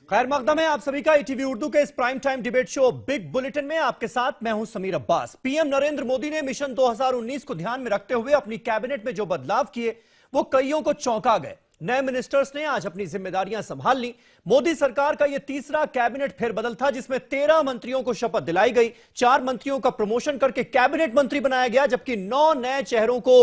खैर मकदम है आप सभी का ईटीवी उर्दू के इस prime time debate show big bulletin में आपके साथ मैं हूं समीर अब्बास। पीएम नरेंद्र मोदी ने मिशन 2019 को ध्यान में रखते हुए अपनी कैबिनेट में जो बदलाव किए वो कईयों को चौंका गए। नए मिनिस्टर्स ने आज अपनी जिम्मेदारियां संभाल ली। मोदी सरकार का यह तीसरा कैबिनेट फेरबदल था जिसमें 13 मंत्रियों को शपथ दिलाई गई, 4 मंत्रियों का प्रमोशन करके कैबिनेट मंत्री बनाया गया, जबकि 9 नए चेहरों को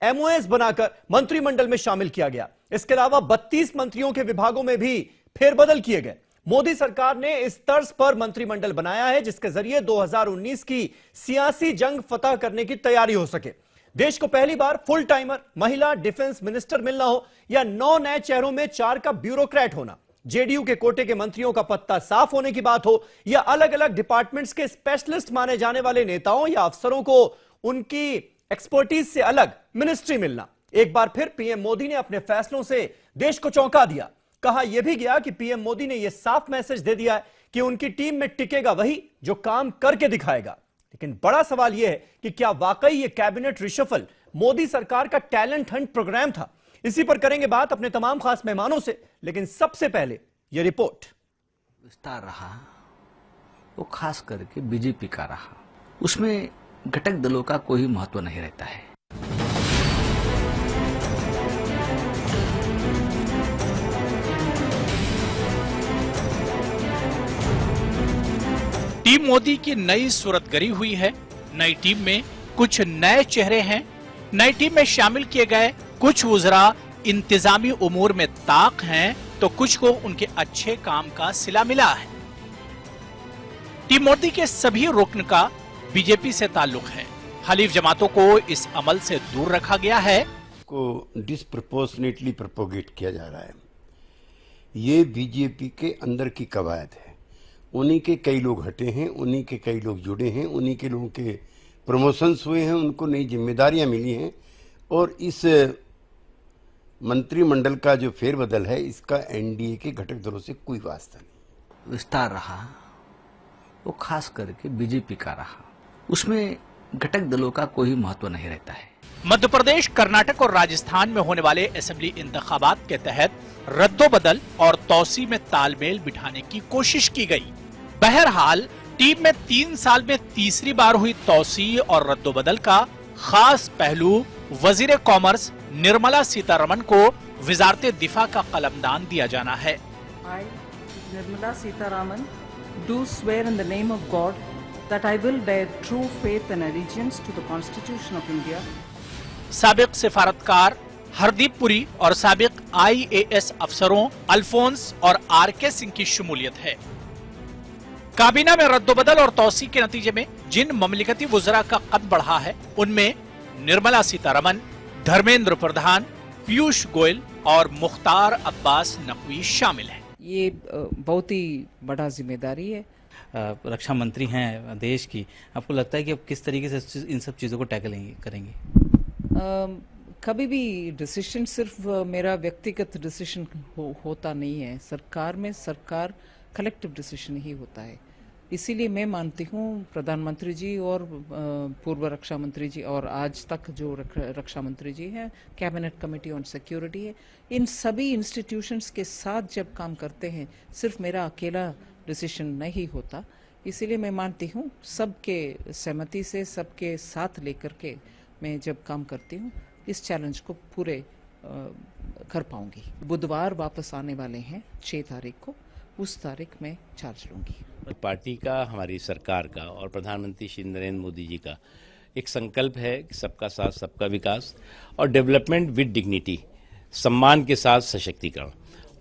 एमओएस बनाकर मंत्रिमंडल में शामिल किया गया। इसके अलावा 32 मंत्रियों के विभागों में भी फेरबदल किए गए। मोदी सरकार ने इस तर्ज पर मंत्रिमंडल बनाया है जिसके जरिए 2019 की सियासी जंग फतह करने की तैयारी हो सके। देश को पहली बार फुल टाइमर महिला डिफेंस मिनिस्टर मिलना हो या 9 नए चेहरों में 4 का ब्यूरोक्रेट होना, जेडीयू के कोटे के मंत्रियों का पत्ता साफ होने की बात हो या अलग अलग डिपार्टमेंट्स के स्पेशलिस्ट माने जाने वाले नेताओं या अफसरों को उनकी एक्सपर्टीज से अलग मिनिस्ट्री मिलना, एक बार फिर पीएम मोदी ने अपने फैसलों से देश को चौंका दिया। कहा यह भी गया कि पीएम मोदी ने यह साफ मैसेज दे दिया है कि उनकी टीम में टिकेगा वही जो काम करके दिखाएगा। लेकिन बड़ा सवाल यह है कि क्या वाकई यह कैबिनेट रिशफल मोदी सरकार का टैलेंट हंट प्रोग्राम था? इसी पर करेंगे बात अपने तमाम खास मेहमानों से, लेकिन सबसे पहले यह रिपोर्ट। विस्तार रहा वो खास करके बीजेपी का रहा, उसमें घटक दलों का कोई महत्व नहीं रहता है। टीम मोदी की नई सूरतगरी हुई है। नई टीम में कुछ नए चेहरे हैं। नई टीम में शामिल किए गए कुछ वुज़रा इंतजामी उमूर में ताक हैं तो कुछ को उनके अच्छे काम का सिला मिला है। टीम मोदी के सभी रुकन का बीजेपी से ताल्लुक है। हलीफ जमातों को इस अमल से दूर रखा गया है। को डिस्प्रपोर्शनेटली प्रोपोगेट किया जा रहा है। ये बीजेपी के अंदर की कवायद है। उन्हीं के कई लोग हटे हैं, उन्हीं के कई लोग जुड़े हैं, उन्हीं के लोगों के प्रमोशंस हुए हैं, उनको नई जिम्मेदारियां मिली हैं और इस मंत्रिमंडल का जो फेरबदल है इसका एनडीए के घटक दलों से कोई वास्ता नहीं। विस्तार रहा वो खास करके बीजेपी का रहा, उसमें घटक दलों का कोई महत्व नहीं रहता है। मध्य प्रदेश, कर्नाटक और राजस्थान में होने वाले असेंबली इंतखाबात के तहत रद्दोबदल और तौसी में तालमेल बिठाने की कोशिश की गई। बहरहाल टीम में 3 साल में तीसरी बार हुई तौसी और रद्दोबदल का खास पहलू वजीर कॉमर्स निर्मला सीतारमण को वजारत दिफा का कलमदान दिया जाना है। I, Nirmala Sitharaman, do swear in the name of God that I will bear true faith and allegiance to the Constitution of India. साबिक सिफारतकार हरदीप पुरी और साबिक IAS अफसरों अल्फोंस और RK सिंह की शमूलियत है। काबीना में रद्दोबदल और तौसी के नतीजे में जिन ममलिकती वुज़रा का कद बढ़ा है उनमें निर्मला सीतारमण, धर्मेंद्र प्रधान, पीयूष गोयल और मुख्तार अब्बास नकवी शामिल हैं। ये बहुत ही बड़ा जिम्मेदारी है। रक्षा मंत्री हैं देश की, आपको लगता है कि अब किस तरीके से इन सब चीज़ों को टैकल करेंगे? कभी भी डिसीजन सिर्फ मेरा व्यक्तिगत डिसीजन होता नहीं है। सरकार में सरकार कलेक्टिव डिसीजन ही होता है। इसीलिए मैं मानती हूँ प्रधानमंत्री जी और पूर्व रक्षा मंत्री जी और आज तक जो रक्षा मंत्री जी हैं, कैबिनेट कमेटी ऑन सिक्योरिटी है, इन सभी इंस्टीट्यूशंस के साथ जब काम करते हैं सिर्फ मेरा अकेला डिसीजन नहीं होता। इसीलिए मैं मानती हूँ सबके सहमति से, सबके साथ लेकर के मैं जब काम करती हूँ इस चैलेंज को पूरे कर पाऊंगी। बुधवार वापस आने वाले हैं 6 तारीख को, उस तारीख में चार्ज लूंगी। पार्टी का, हमारी सरकार का और प्रधानमंत्री श्री नरेंद्र मोदी जी का एक संकल्प है कि सबका साथ सबका विकास और डेवलपमेंट विद डिग्निटी, सम्मान के साथ सशक्तिकरण।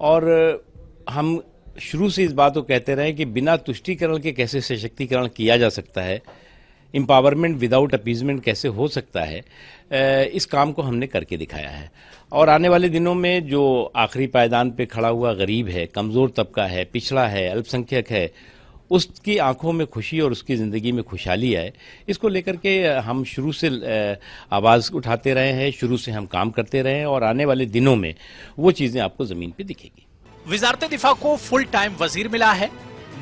और हम शुरू से इस बात को कहते रहे कि बिना तुष्टीकरण के कैसे सशक्तिकरण किया जा सकता है, एम्पावरमेंट विदाउट अपीजमेंट कैसे हो सकता है, इस काम को हमने करके दिखाया है। और आने वाले दिनों में जो आखिरी पायदान पे खड़ा हुआ गरीब है, कमज़ोर तबका है, पिछड़ा है, अल्पसंख्यक है, उसकी आंखों में खुशी और उसकी ज़िंदगी में खुशहाली आए, इसको लेकर के हम शुरू से आवाज़ उठाते रहे हैं, शुरू से हम काम करते रहे हैं और आने वाले दिनों में वो चीज़ें आपको ज़मीन पे दिखेगी। वजारत दिफा को फुल टाइम वजीर मिला है।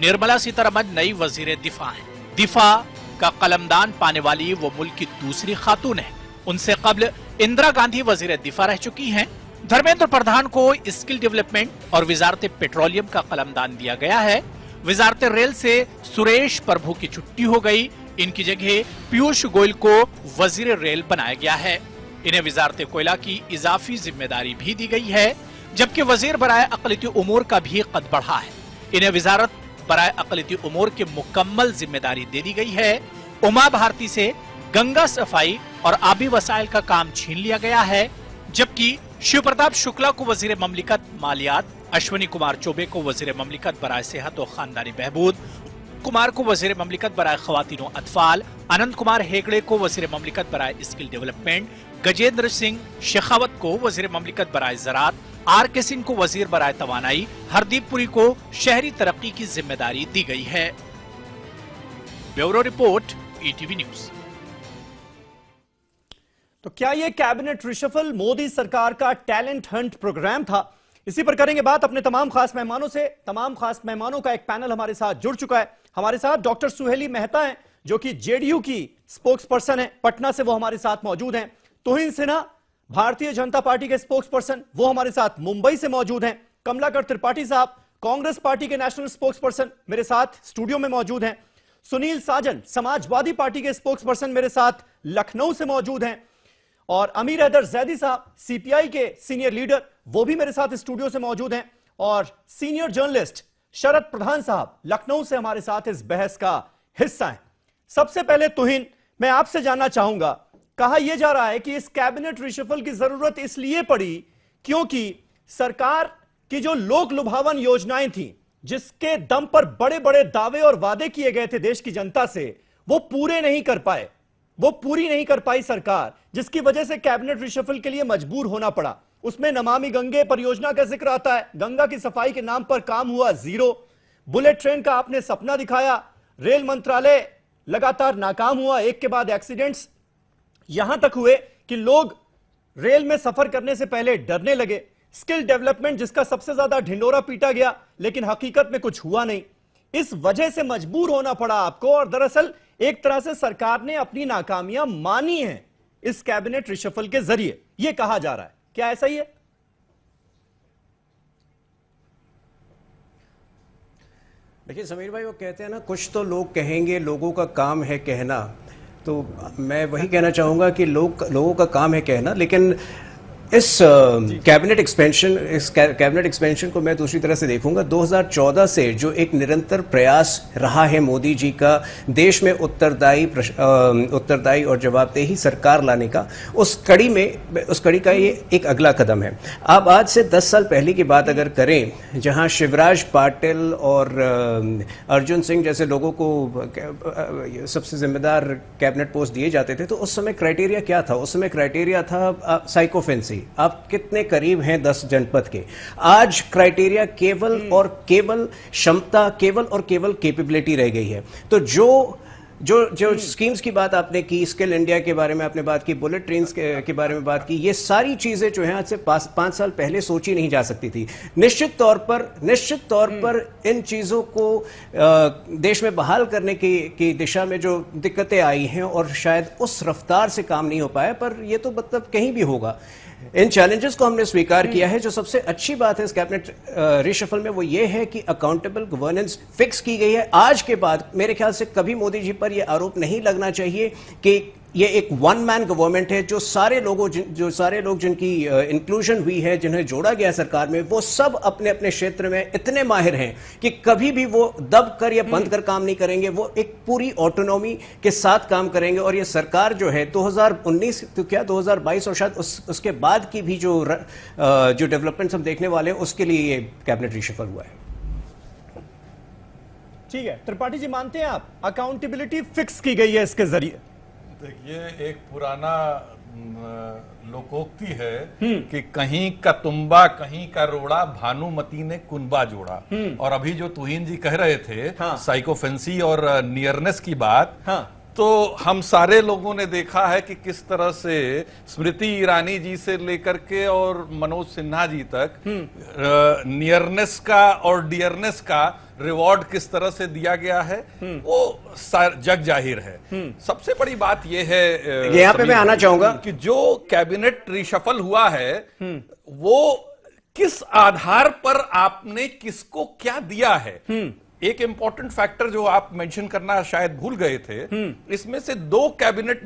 निर्मला सीतारमण नई वजीर दिफा हैं। दिफा का कलमदान पाने वाली वो मुल्क की दूसरी खातून है। उनसे कबल इंदिरा गांधी वजीर दिफा रह चुकी हैं। धर्मेंद्र प्रधान को स्किल डेवलपमेंट और वजारत पेट्रोलियम का कलमदान दिया गया है। वजारत रेल से सुरेश प्रभु की छुट्टी हो गई। इनकी जगह पीयूष गोयल को वजीर रेल बनाया गया है। इन्हें वजारत कोयला की इजाफी जिम्मेदारी भी दी गई है, जबकि वजीर बराए अक़लियती उमूर का भी कद बढ़ा है। इन्हें वजारत बराए अक़लियती उमूर की मुकम्मल जिम्मेदारी दे दी गई है। उमा भारती से गंगा सफाई और आबी वसाइल का काम छीन लिया गया है, जबकि शिव प्रताप शुक्ला को वजीर ममलिकत मालियात, अश्विनी कुमार चौबे को वजीर ममलिकत बराए सेहत और खानदानी बहबूद, कुमार को वजीर ममलिकत बराए खवातीन और अतफाल, अनंत कुमार हेगड़े को वजीर ममलिकत बराए स्किल डेवलपमेंट, गजेंद्र सिंह शेखावत को वजीर ममलिकत बराए ज़राअत, आर.के. सिंह को वजीर बराए तवानाई, हरदीप पुरी को शहरी तरक्की की जिम्मेदारी दी गई है। Bureau report, ETV news. तो क्या यह कैबिनेट रिशफल मोदी सरकार का टैलेंट हंट प्रोग्राम था? इसी पर करेंगे बात अपने तमाम खास मेहमानों से। तमाम खास मेहमानों का एक पैनल हमारे साथ जुड़ चुका है। हमारे साथ डॉक्टर सुहेली मेहता हैं, जो कि जेडीयू की स्पोक्स पर्सन है, पटना से वो हमारे साथ मौजूद हैं। तुहिन सिन्हा, भारतीय जनता पार्टी के स्पोक्स पर्सन, वो हमारे साथ मुंबई से मौजूद हैं। कमलाकर त्रिपाठी साहब, कांग्रेस पार्टी के नेशनल स्पोक्स पर्सन, मेरे साथ स्टूडियो में मौजूद हैं। सुनील साजन, समाजवादी पार्टी के स्पोक्स पर्सन, मेरे साथ लखनऊ से मौजूद हैं। और अमीर हैदर जैदी साहब, सीपीआई के सीनियर लीडर, वो भी मेरे साथ स्टूडियो से मौजूद हैं। और सीनियर जर्नलिस्ट शरद प्रधान साहब लखनऊ से हमारे साथ इस बहस का हिस्सा हैं। सबसे पहले तुहिन, मैं आपसे जानना चाहूंगा, कहा यह जा रहा है कि इस कैबिनेट रिशफल की जरूरत इसलिए पड़ी क्योंकि सरकार की जो लोक लुभावन योजनाएं थी, जिसके दम पर बड़े बड़े दावे और वादे किए गए थे देश की जनता से, वो पूरे नहीं कर पाए, वो पूरी नहीं कर पाई सरकार, जिसकी वजह से कैबिनेट रिशफल के लिए मजबूर होना पड़ा। उसमें नमामि गंगे परियोजना का जिक्र आता है, गंगा की सफाई के नाम पर काम हुआ जीरो। बुलेट ट्रेन का आपने सपना दिखाया, रेल मंत्रालय लगातार नाकाम हुआ, एक के बाद एक्सीडेंट्स यहां तक हुए कि लोग रेल में सफर करने से पहले डरने लगे। स्किल डेवलपमेंट जिसका सबसे ज्यादा ढिंडोरा पीटा गया, लेकिन हकीकत में कुछ हुआ नहीं। इस वजह से मजबूर होना पड़ा आपको, और दरअसल एक तरह से सरकार ने अपनी नाकामियां मानी हैं इस कैबिनेट रिशफल के जरिए, यह कहा जा रहा है। क्या ऐसा ही है? देखिए समीर भाई, वो कहते हैं ना, कुछ तो लोग कहेंगे, लोगों का काम है कहना। तो मैं वही कहना चाहूँगा कि लोगों का काम है कहना, लेकिन इस कैबिनेट एक्सपेंशन को मैं दूसरी तरह से देखूंगा। 2014 से जो एक निरंतर प्रयास रहा है मोदी जी का देश में उत्तरदायी और जवाबदेही सरकार लाने का, उस कड़ी का ये एक अगला कदम है। आप आज से 10 साल पहले की बात अगर करें, जहां शिवराज पाटिल और अर्जुन सिंह जैसे लोगों को सबसे जिम्मेदार कैबिनेट पोस्ट दिए जाते थे, तो उस समय क्राइटेरिया क्या था? उस समय क्राइटेरिया था साइकोफेंसी, आप कितने करीब हैं 10 जनपद के। आज क्राइटेरिया केवल और केवल क्षमता, केवल और केवल कैपेबिलिटी रह गई है। तो जो स्कीम्स की बात आपने की, स्किल इंडिया के बारे में आपने बात की, बुलेट ट्रेन्स के बारे में बात की, ये सारी चीजें जो है आज से 5 साल पहले सोची नहीं जा सकती थी। निश्चित तौर पर इन चीजों को देश में बहाल करने की दिशा में जो दिक्कतें आई हैं, और शायद उस रफ्तार से काम नहीं हो पाया, पर ये तो मतलब कहीं भी होगा। इन चैलेंजेस को हमने स्वीकार किया है। जो सबसे अच्छी बात है इस कैबिनेट रिशफल में, वो ये है कि अकाउंटेबल गवर्नेंस फिक्स की गई है। आज के बाद मेरे ख्याल से कभी मोदी जी पर यह आरोप नहीं लगना चाहिए कि ये एक वन मैन गवर्नमेंट है। जो सारे लोग जिनकी इंक्लूजन हुई है, जिन्हें जोड़ा गया सरकार में, वो सब अपने अपने क्षेत्र में इतने माहिर हैं कि कभी भी वो दब कर या बंद कर काम नहीं करेंगे। वो एक पूरी ऑटोनॉमी के साथ काम करेंगे। और ये सरकार जो है 2019 तो क्या 2022 और शायद उसके बाद की भी जो डेवलपमेंट्स हम देखने वाले हैं, उसके लिए ये कैबिनेट रिशफल हुआ है। ठीक है, त्रिपाठी जी, मानते हैं आप अकाउंटेबिलिटी फिक्स की गई है इसके जरिए? देखिए, एक पुराना लोकोक्ति है कि कहीं का तुम्बा कहीं का रोड़ा, भानुमती ने कुनबा जोड़ा। और अभी जो तुहिन जी कह रहे थे, हाँ, साइकोफेंसी और नियरनेस की बात, हाँ, तो हम सारे लोगों ने देखा है कि किस तरह से स्मृति ईरानी जी से लेकर के और मनोज सिन्हा जी तक नियरनेस का और डियरनेस का रिवॉर्ड किस तरह से दिया गया है वो जग जाहिर है। सबसे बड़ी बात यह है यहाँ पे मैं आना चाहूंगा कि जो कैबिनेट रिशफल हुआ है वो किस आधार पर आपने किसको क्या दिया है। एक इंपॉर्टेंट फैक्टर जो आप मेंशन करना शायद भूल गए थे, इसमें से 2 कैबिनेट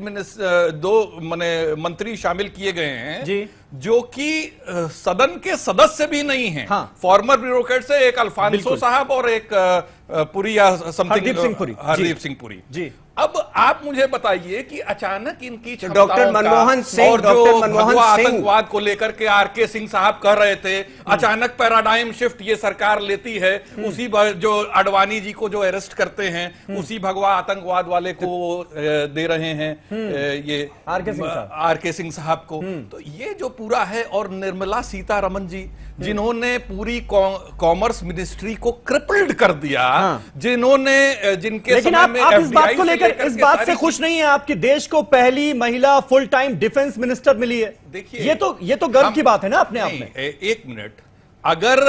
मंत्री शामिल किए गए हैं जी, जो कि सदन के सदस्य भी नहीं हैं। हाँ। फॉर्मर ब्यूरोक्रेट से एक अल्फांसो साहब और एक पुरी या समथिंग हरदीप सिंह पुरी जी। अब आप मुझे बताइए कि अचानक इनकी डॉक्टर मनमोहन सिंह, डॉक्टर मनमोहन सिंह आतंकवाद को लेकर के आरके सिंह साहब कह रहे थे, अचानक पैराडाइम शिफ्ट ये सरकार लेती है, उसी जो अडवाणी जी को जो अरेस्ट करते हैं उसी भगवा आतंकवाद वाले को दे रहे हैं ये आरके सिंह साहब को। तो ये जो पूरा है, और निर्मला सीतारमण जी जिन्होंने पूरी कॉमर्स मिनिस्ट्री को क्रिपल्ड कर दिया, जिन्होंने जिनके लेकिन आप इस बात को लेकर इस बात से खुश नहीं है आपकी देश को पहली महिला फुल टाइम डिफेंस मिनिस्टर मिली है। देखिए ये तो गर्व की बात है ना अपने आप में। एक मिनट, अगर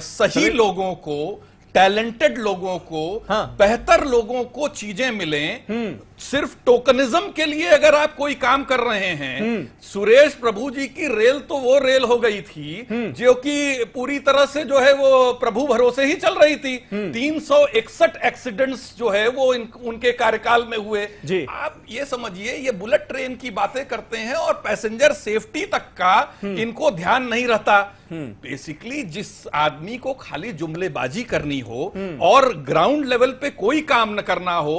सही लोगों को, टैलेंटेड लोगों को, बेहतर लोगों को चीजें मिलें, सिर्फ टोकनिज्म के लिए अगर आप कोई काम कर रहे हैं, सुरेश प्रभु जी की रेल तो वो रेल हो गई थी जो कि पूरी तरह से जो है वो प्रभु भरोसे ही चल रही थी। 361 एक्सीडेंट्स जो है वो उनके कार्यकाल में हुए। आप ये समझिए, ये बुलेट ट्रेन की बातें करते हैं और पैसेंजर सेफ्टी तक का इनको ध्यान नहीं रहता। बेसिकली जिस आदमी को खाली जुमलेबाजी करनी हो और ग्राउंड लेवल पे कोई काम न करना हो,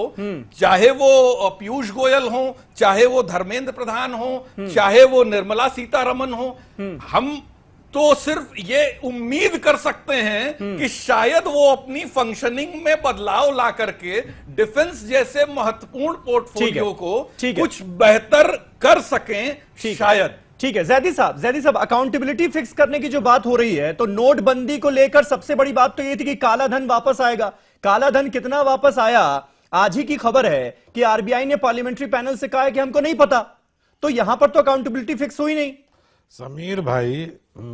चाहे वो पीयूष गोयल हो, चाहे वो धर्मेंद्र प्रधान हो, चाहे वो निर्मला सीतारमण हो, हम तो सिर्फ ये उम्मीद कर सकते हैं कि शायद वो अपनी फंक्शनिंग में बदलाव ला करके डिफेंस जैसे महत्वपूर्ण पोर्टफोलियो को कुछ बेहतर कर सकें शायद। ठीक है जैदी साहब, अकाउंटेबिलिटी फिक्स करने की जो बात हो रही है, तो नोटबंदी को लेकर सबसे बड़ी बात तो ये थी कि काला धन वापस आएगा। काला धन कितना वापस आया, आज ही की खबर है कि आरबीआई ने पार्लियामेंट्री पैनल से कहा है कि हमको नहीं पता। तो यहां पर तो अकाउंटेबिलिटी फिक्स हुई नहीं। समीर भाई,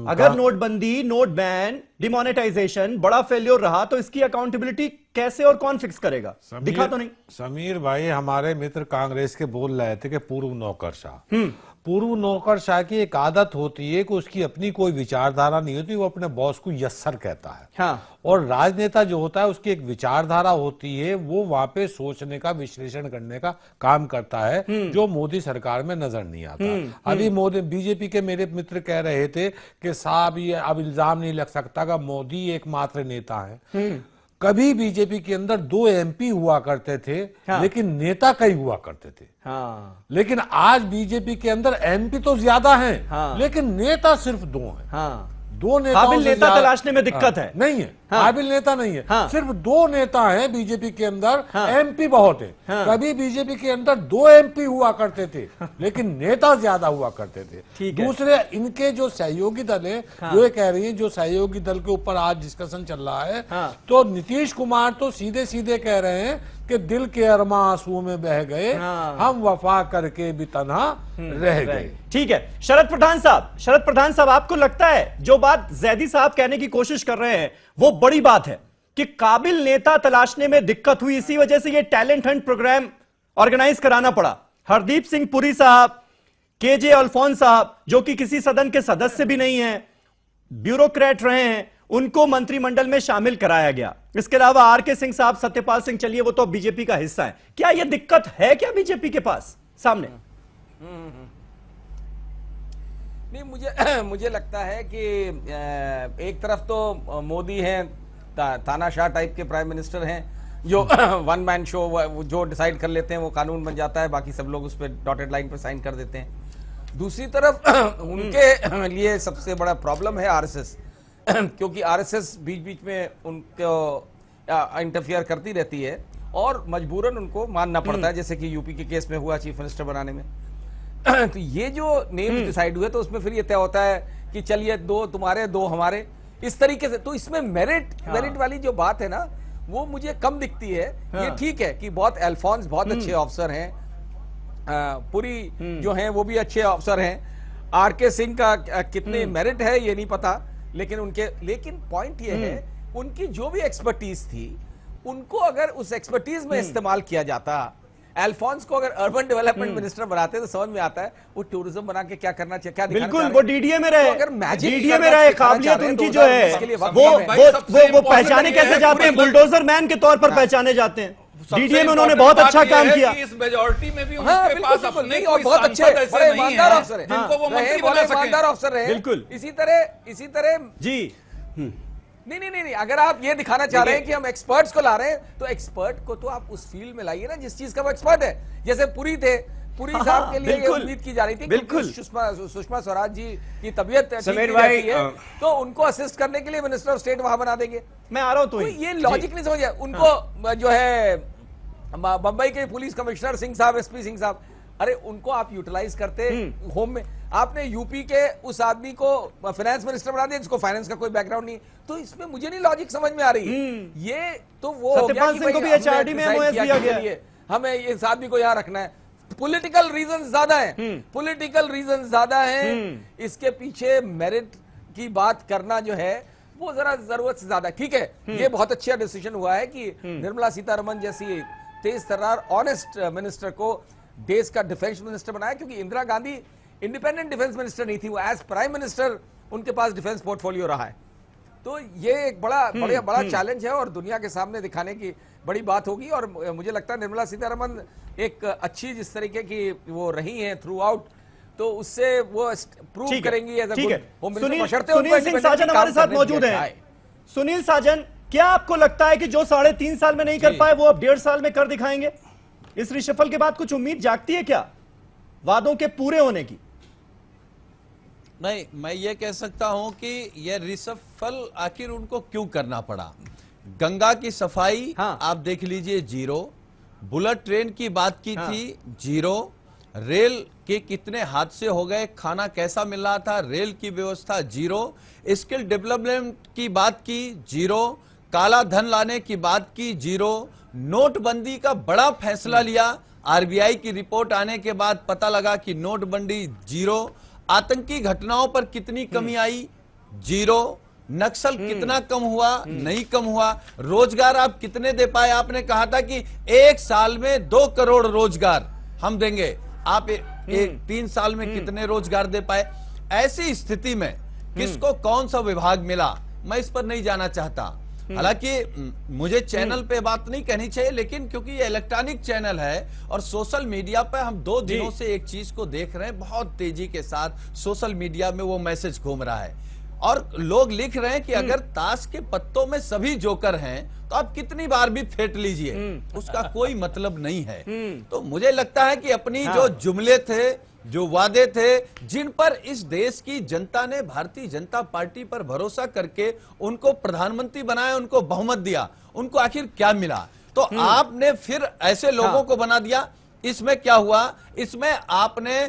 अगर नोटबंदी, नोट बैन, डिमोनेटाइजेशन बड़ा फेल्योर रहा तो इसकी अकाउंटेबिलिटी कैसे और कौन फिक्स करेगा? दिखा तो नहीं। समीर भाई, हमारे मित्र कांग्रेस के बोल रहे थे कि पूर्व नौकरशाह की एक आदत होती है कि उसकी अपनी कोई विचारधारा नहीं होती, वो अपने बॉस को यस सर कहता है। हाँ। और राजनेता जो होता है उसकी एक विचारधारा होती है, वो वहां पे सोचने का, विश्लेषण करने का काम करता है, जो मोदी सरकार में नजर नहीं आता। अभी मोदी, बीजेपी के मेरे मित्र कह रहे थे कि साहब ये अब इल्जाम नहीं लग सकता कि मोदी एकमात्र नेता है। कभी बीजेपी के अंदर 2 एमपी हुआ करते थे, हाँ। लेकिन नेता कई हुआ करते थे। हाँ। लेकिन आज बीजेपी के अंदर एमपी तो ज्यादा हैं, हाँ। लेकिन नेता सिर्फ 2 हैं। हाँ। 2 काबिल नेता तलाशने में दिक्कत है। नहीं है, काबिल नेता नहीं है। हाँ। सिर्फ 2 नेता हैं बीजेपी के अंदर। हाँ। एमपी बहुत है। हाँ। कभी बीजेपी के अंदर 2 एमपी हुआ करते थे, लेकिन नेता ज्यादा हुआ करते थे। दूसरे इनके जो सहयोगी दल है, हाँ। वो कह रही है, जो सहयोगी दल के ऊपर आज डिस्कशन चल रहा है, हाँ। तो नीतीश कुमार तो सीधे सीधे कह रहे हैं कि दिल के अरमा आंसुओं में बह गए, हाँ। हम वफा करके भी तन्हा रह गए। ठीक है शरद प्रधान साहब, आपको लगता है जो बात जैदी साहब कहने की कोशिश कर रहे हैं वो बड़ी बात है कि काबिल नेता तलाशने में दिक्कत हुई, इसी वजह से ये टैलेंट हंट प्रोग्राम ऑर्गेनाइज कराना पड़ा? हरदीप सिंह पुरी साहब, केजे अल्फोंस साहब, जो कि किसी सदन के सदस्य भी नहीं है, ब्यूरोक्रेट रहे हैं, उनको मंत्रिमंडल में शामिल कराया गया। इसके अलावा आरके सिंह साहब, सत्यपाल सिंह, चलिए वो तो बीजेपी का हिस्सा है। क्या यह दिक्कत है क्या बीजेपी के पास सामने? नहीं, मुझे लगता है कि एक तरफ तो मोदी हैं, तानाशाह टाइप के प्राइम मिनिस्टर हैं, जो वन मैन शो, जो डिसाइड कर लेते हैं वो कानून बन जाता है, बाकी सब लोग उस पर डॉटेड लाइन पर साइन कर देते हैं। दूसरी तरफ उनके लिए सबसे बड़ा प्रॉब्लम है आरएसएस, क्योंकि आरएसएस बीच बीच में उनको इंटरफियर करती रहती है और मजबूरन उनको मानना पड़ता है, जैसे कि यूपी के केस में हुआ चीफ मिनिस्टर बनाने में। तो ये जो नेम डिसाइड हुए तो उसमें फिर ये तय होता है कि चलिए 2 तुम्हारे 2 हमारे, इस तरीके से। तो इसमें मेरिट वाली जो बात है ना, वो मुझे कम दिखती है। ये ठीक है कि बहुत अल्फोंस बहुत अच्छे ऑफिसर हैं, पुरी जो हैं वो भी अच्छे ऑफिसर हैं, आरके सिंह का कितने मेरिट है ये नहीं पता, लेकिन पॉइंट ये है उनकी जो भी एक्सपर्टीज थी उनको अगर उस एक्सपर्टीज में इस्तेमाल किया जाता, अल्फोंस को अगर अर्बन डेवलपमेंट मिनिस्टर बनाते तो समझ में आता है वो टूरिज्म बना के क्या करना चाहिए, क्या बिल्कुल वो डीडीए में रहे, डीडीए में रहे, काबिलियत उनकी जो है वो पहचाने कैसे जाते हैं, बुलडोजर मैन के तौर पर पहचाने जाते हैं। डीडीए में उन्होंने बहुत अच्छा काम किया। इस मेजॉरिटी में भी उनके पास अपने कोई बहुत अच्छे ईमानदार अफसर हैं, जिनको वो मंत्री बना सकें। ईमानदार अफसर रहे। बिल्कुल इसी तरह जी। नहीं, अगर आप ये दिखाना चाह रहे हैं कि हम एक्सपर्ट्स को ला रहे हैं तो एक्सपर्ट को तो आप उस फील्ड में लाइए ना जिस चीज का वो एक्सपर्ट है। जैसे पुरी साहब के लिए ये उम्मीद की जा रही थी बिल्कुल सुषमा स्वराज जी की तबीयत समीर भाई तो उनको असिस्ट करने के लिए मिनिस्टर ऑफ स्टेट वहां बना देंगे। मैं आ रहा हूं तो ये लॉजिक नहीं समझ उनको जो है बंबई के पुलिस कमिश्नर सिंह साहब, एसपी सिंह साहब, अरे उनको आप यूटिलाइज करते होम में। आपने यूपी के उस आदमी को फाइनेंस मिनिस्टर बना दिया जिसको फाइनेंस का कोई बैकग्राउंड नहीं, तो इसमें मुझे नहीं लॉजिक समझ में आ रही। ये तो वो सत्यपाल सिंह को भी एचआरडी में एमओएस दिया गया, हमें इस आदमी को यहाँ रखना है। पॉलिटिकल रीजन ज्यादा है, पॉलिटिकल रीजन ज्यादा है। इसके पीछे मेरिट की बात करना जो है वो जरा जरूरत से ज्यादा। ठीक है, ये बहुत अच्छा डिसीजन हुआ है कि निर्मला सीतारमण जैसी तेज तर्रार ऑनेस्ट मिनिस्टर को देश का डिफेंस मिनिस्टर बनाया, क्योंकि Indira Gandhi independent defence minister नहीं थी, वो एज प्राइम मिनिस्टर उनके पास डिफेंस पोर्टफोलियो रहा है। तो ये एक बड़ा चैलेंज है और दुनिया के सामने दिखाने की बड़ी बात होगी। और मुझे लगता है निर्मला सीतारमण एक अच्छी जिस तरीके की वो रही हैं थ्रू आउट, तो उससे वो प्रूव करेंगी as a good home minister. Sunil Singh Sajan हमारे साथ मौजूद हैं। सुनील साजन, क्या आपको लगता है कि जो 3.5 साल में नहीं कर पाए वो अब 1.5 साल में कर दिखाएंगे? इस रिशफल के बाद कुछ उम्मीद जागती है क्या वादों के पूरे होने की? नहीं, मैं ये कह सकता हूं कि ये रिशफल आखिर उनको क्यों करना पड़ा। गंगा की सफाई आप देख लीजिए, 0। बुलेट ट्रेन की बात की थी, 0। रेल के कितने हादसे हो गए, खाना कैसा मिल रहा था, रेल की व्यवस्था 0। स्किल डेवलपमेंट की बात की, 0। काला धन लाने की बात की, 0। नोटबंदी का बड़ा फैसला लिया, आरबीआई की रिपोर्ट आने के बाद पता लगा कि नोटबंदी 0। आतंकी घटनाओं पर कितनी कमी आई, 0। नक्सल कितना कम हुआ, नहीं कम हुआ। रोजगार आप कितने दे पाए, आपने कहा था कि 1 साल में 2 करोड़ रोजगार हम देंगे, आप 3 साल में कितने रोजगार दे पाए। ऐसी स्थिति में किसको कौन सा विभाग मिला, मैं इस पर नहीं जाना चाहता। हालांकि मुझे चैनल पे बात नहीं कहनी चाहिए, लेकिन क्योंकि ये इलेक्ट्रॉनिक चैनल है और सोशल मीडिया पे हम 2 दिनों से एक चीज को देख रहे हैं, बहुत तेजी के साथ सोशल मीडिया में वो मैसेज घूम रहा है और लोग लिख रहे हैं कि अगर ताश के पत्तों में सभी जोकर हैं तो आप कितनी बार भी फेंट लीजिए, उसका कोई मतलब नहीं है। तो मुझे लगता है कि अपनी जो जुमले थे, जो वादे थे, जिन पर इस देश की जनता ने भारतीय जनता पार्टी पर भरोसा करके उनको प्रधानमंत्री बनाया, उनको बहुमत दिया, उनको आखिर क्या मिला? तो आपने फिर ऐसे लोगों को बना दिया। इसमें क्या हुआ, इसमें आपने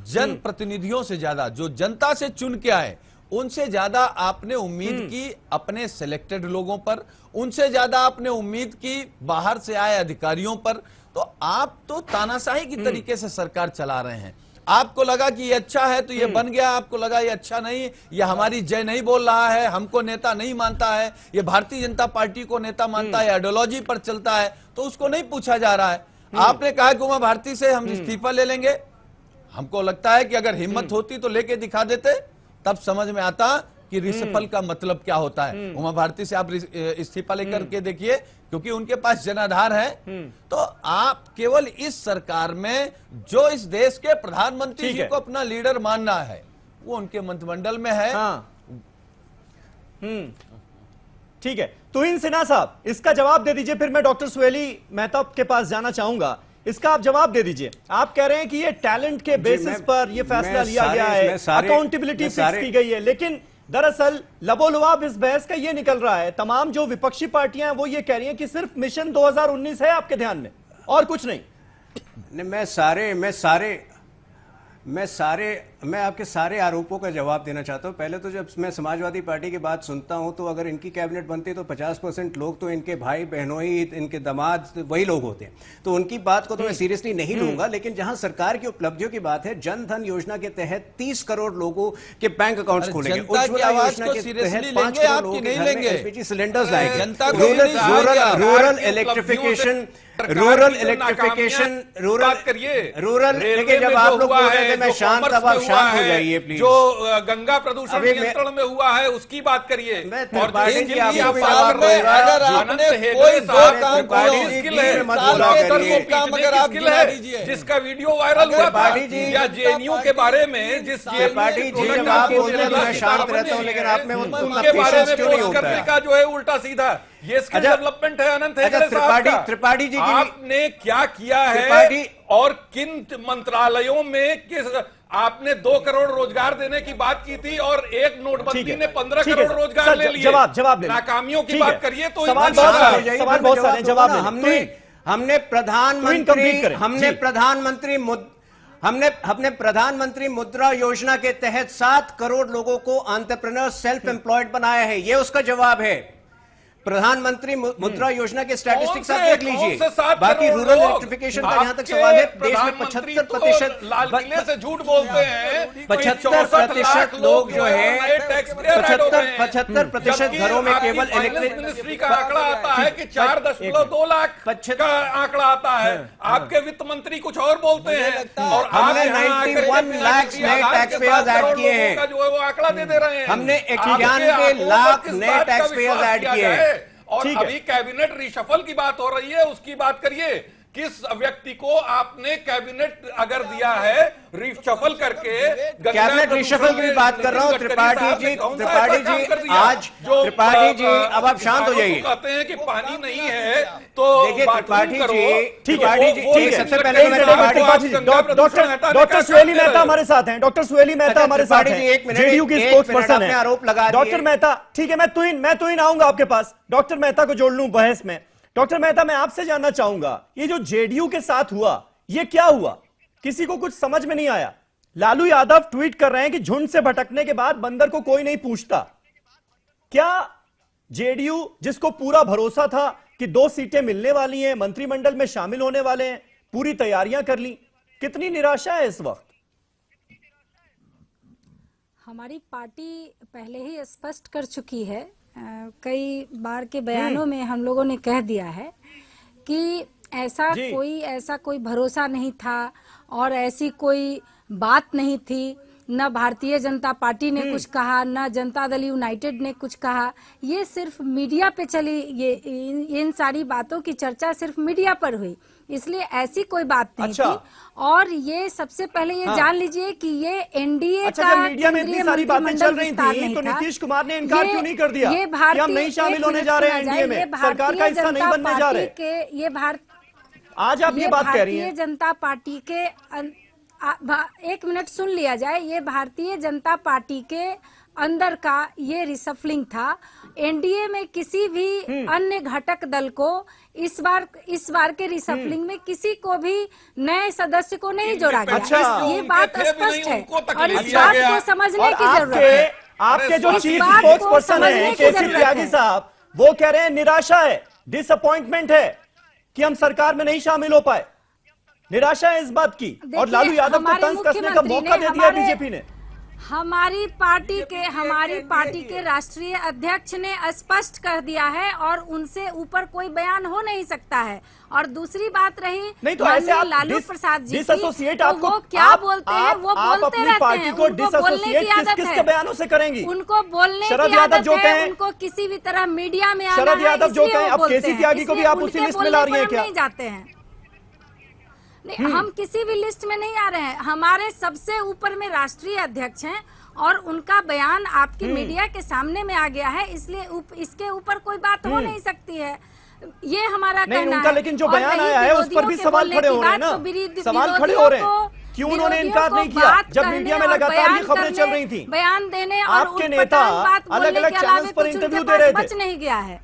जन प्रतिनिधियों से ज्यादा, जो जनता से चुन के आए, उनसे ज्यादा आपने उम्मीद की अपने सिलेक्टेड लोगों पर, उनसे ज्यादा आपने उम्मीद की बाहर से आए अधिकारियों पर। तो आप तो तानाशाही की तरीके से सरकार चला रहे हैं। आपको लगा कि ये अच्छा है तो ये बन गया, आपको लगा ये अच्छा नहीं, ये हमारी जय नहीं बोल रहा है, हमको नेता नहीं मानता है, ये भारतीय जनता पार्टी को नेता मानता है, आइडियोलॉजी पर चलता है, तो उसको नहीं पूछा जा रहा है। आपने कहा कि उमा भारती से हम इस्तीफा ले लेंगे। हमको लगता है कि अगर हिम्मत होती तो लेके दिखा देते, तब समझ में आता कि रिशफल का मतलब क्या होता है। उमा भारती से आप इस्तीफा लेकर के देखिए, क्योंकि उनके पास जनाधार है। तो आप केवल इस सरकार में जो इस देश के प्रधानमंत्री जी को अपना लीडर मानना है, वो उनके मंत्रिमंडल में है। ठीक है, तुहिन सिन्हा साहब, इसका जवाब दे दीजिए, फिर मैं डॉक्टर सुहेली मेहता के पास जाना चाहूंगा। इसका आप जवाब दे दीजिए। आप कह रहे हैं कि ये टैलेंट के बेसिस पर ये फैसला लिया गया है, अकाउंटेबिलिटी फिक्स की गई है, लेकिन दरअसल लबोलुआब इस बहस का ये निकल रहा है, तमाम जो विपक्षी पार्टियां हैं वो ये कह रही हैं कि सिर्फ मिशन 2019 है आपके ध्यान में और कुछ नहीं। मैं आपके सारे आरोपों का जवाब देना चाहता हूं। पहले तो जब मैं समाजवादी पार्टी की बात सुनता हूं तो अगर इनकी कैबिनेट बनती तो 50% लोग तो इनके भाई बहनों ही, इनके दामाद वही लोग होते हैं, तो उनकी बात को तो मैं सीरियसली नहीं लूंगा। लेकिन जहां सरकार की उपलब्धियों की बात है, जन धन योजना के तहत 30 करोड़ लोगों के बैंक अकाउंट्स खोलेंगे, उज्ज्वला योजना के तहत 5 करोड़ लोगों के घर में एलपीजी सिलेंडर्स आएंगे, रूरल देखिए, जब आप लोग बोल रहे थे मैं शांत, अब आप शांत हो जाइए प्लीज। जो गंगा प्रदूषण नियंत्रण में हुआ है उसकी बात करिए। और जिसका वीडियो वायरल हुआ था, या जेएनयू के बारे में, जिस पार्टी जी जब आप बोल रहे हैं मैं शांत रहता हूँ, लेकिन आप में उनके बारे में पोस्ट करने का जो है उल्टा सीधा, ये स्किल डेवलपमेंट है अनंत हेगड़े साहब का। त्रिपाठी जी आपने क्या किया है और किन मंत्रालयों में किस आपने 2 करोड़ रोजगार देने की बात की थी और एक नोटबंदी ने 15 करोड़ रोजगार ले लिए। जवाब नाकामियों की बात करिए तो सवाल बहुत सारे जवाब हमने प्रधानमंत्री मुद्रा योजना के तहत 7 करोड़ लोगों को एंटरप्रेन्योर सेल्फ एम्प्लॉयड बनाया है, ये उसका जवाब है। प्रधानमंत्री मुद्रा योजना के स्टैटिस्टिक्स आप देख लीजिए। बाकी रूरल इलेक्ट्रिफिकेशन का जहां तक सवाल है, देश में 75% लाल किले से झूठ बोलते हैं। 75% लोग जो है 75% घरों में केवल इलेक्ट्रिक मिनिस्ट्री का आंकड़ा आता है कि 4.2 लाख का आंकड़ा आता है। आपके वित्त मंत्री कुछ और बोलते हैं और हमने 91 लाख नए टैक्स पेयर्स ऐड किए हैं, जो है वो आंकड़ा दे रहे हैं। हमने 91 लाख नए टैक्स पेयर्स ऐड किए हैं। और अभी कैबिनेट रिशफल की बात हो रही है, उसकी बात करिए। किस व्यक्ति को आपने कैबिनेट अगर दिया है रिशफल करके, कैबिनेट रिशफल की बात कर रहा हूं। त्रिपाठी जी आज त्रिपाठी जी अब आप शांत हो जाइए। कहते हैं कि पानी नहीं है तो देखिए त्रिपाठी जी सबसे पहले डॉक्टर सुहेली मेहता हमारे साथ हैं, डॉक्टर सुहेली मेहता हमारे साथ हैं, जेडीयू की स्पोक्स पर्सन है। आरोप लगा डॉक्टर मेहता ठीक है, मैं तो इन आऊंगा आपके पास, डॉक्टर मेहता को जोड़ लूं बहस में। डॉक्टर मेहता, मैं आपसे जानना चाहूंगा, ये जो जेडीयू के साथ हुआ ये क्या हुआ? किसी को कुछ समझ में नहीं आया। लालू यादव ट्वीट कर रहे हैं कि झुंड से भटकने के बाद बंदर को कोई नहीं पूछता। क्या जेडीयू, जिसको पूरा भरोसा था कि 2 सीटें मिलने वाली हैं, मंत्रिमंडल में शामिल होने वाले हैं, पूरी तैयारियां कर ली, कितनी निराशा है इस वक्त? हमारी पार्टी पहले ही स्पष्ट कर चुकी है, कई बार के बयानों में हम लोगों ने कह दिया है कि ऐसा कोई भरोसा नहीं था और ऐसी कोई बात नहीं थी। न भारतीय जनता पार्टी ने कुछ कहा, न जनता दल यूनाइटेड ने कुछ कहा। ये सिर्फ मीडिया पे चली, ये इन सारी बातों की चर्चा सिर्फ मीडिया पर हुई, इसलिए ऐसी कोई बात नहीं थी। और ये सबसे पहले ये जान लीजिए कि ये एनडीए का मीडिया में इतनी सारी बातें चल रही थी तो नीतीश कुमार ने इनकार क्यों नहीं कर दिया कि हम नहीं शामिल होने जा रहे हैं एनडीए में, सरकार का हिस्सा नहीं बनने जा रहे? आज आप ये बात कह रही हैं। भारतीय जनता पार्टी के एक मिनट सुन लिया जाए, ये भारतीय जनता पार्टी के अंदर का ये रिसफलिंग था। एनडीए में किसी भी अन्य घटक दल को इस बार के रिसफलिंग में किसी को भी नए सदस्य को नहीं जोड़ा गया। ये बात स्पष्ट है और इस बात को समझने की जरूरत है। आपके जो चीफ स्पोक्स पर्सन हैं केसी त्यागी साहब, वो कह रहे हैं निराशा है, डिसअपॉइंटमेंट है कि हम सरकार में नहीं शामिल हो पाए। निराशा है इस बात की, और लालू यादव को तंज कसने का मौका दे दिया बीजेपी ने। हमारी पार्टी के राष्ट्रीय अध्यक्ष ने स्पष्ट कर दिया है और उनसे ऊपर कोई बयान हो नहीं सकता है। और दूसरी बात रही नहीं तो ऐसे आप लालू प्रसाद जी डिसएसोसिएट, तो वो क्या बोलते हैं वो बोलते रहते हैं। उनको बोलने की आदत है, बयानों से करेंगी उनको बोलने की आदत है। उनको किसी भी तरह मीडिया में आना शरद यादव जो कहें, अब केसी त्यागी को भी आप उसी लिस्ट में ला रही हैं क्या? नहीं जाते हैं, नहीं, हम किसी भी लिस्ट में नहीं आ रहे हैं। हमारे सबसे ऊपर में राष्ट्रीय अध्यक्ष हैं और उनका बयान आपकी मीडिया के सामने में आ गया है, इसलिए इसके ऊपर कोई बात हो नहीं सकती है, ये हमारा कहना है। लेकिन जो बयान आया है उस पर भी सवाल खड़े हो रहे हैं ना, सवाल खड़े हो रहे हैं। क्यों उन्होंने इनकार नहीं किया जब मीडिया में लगातार ये खबरें चल रही थी? बयान देने और आपके नेता अलग अलग चैनल्स पर इंटरव्यू दे रहे थे। बच नहीं गया है।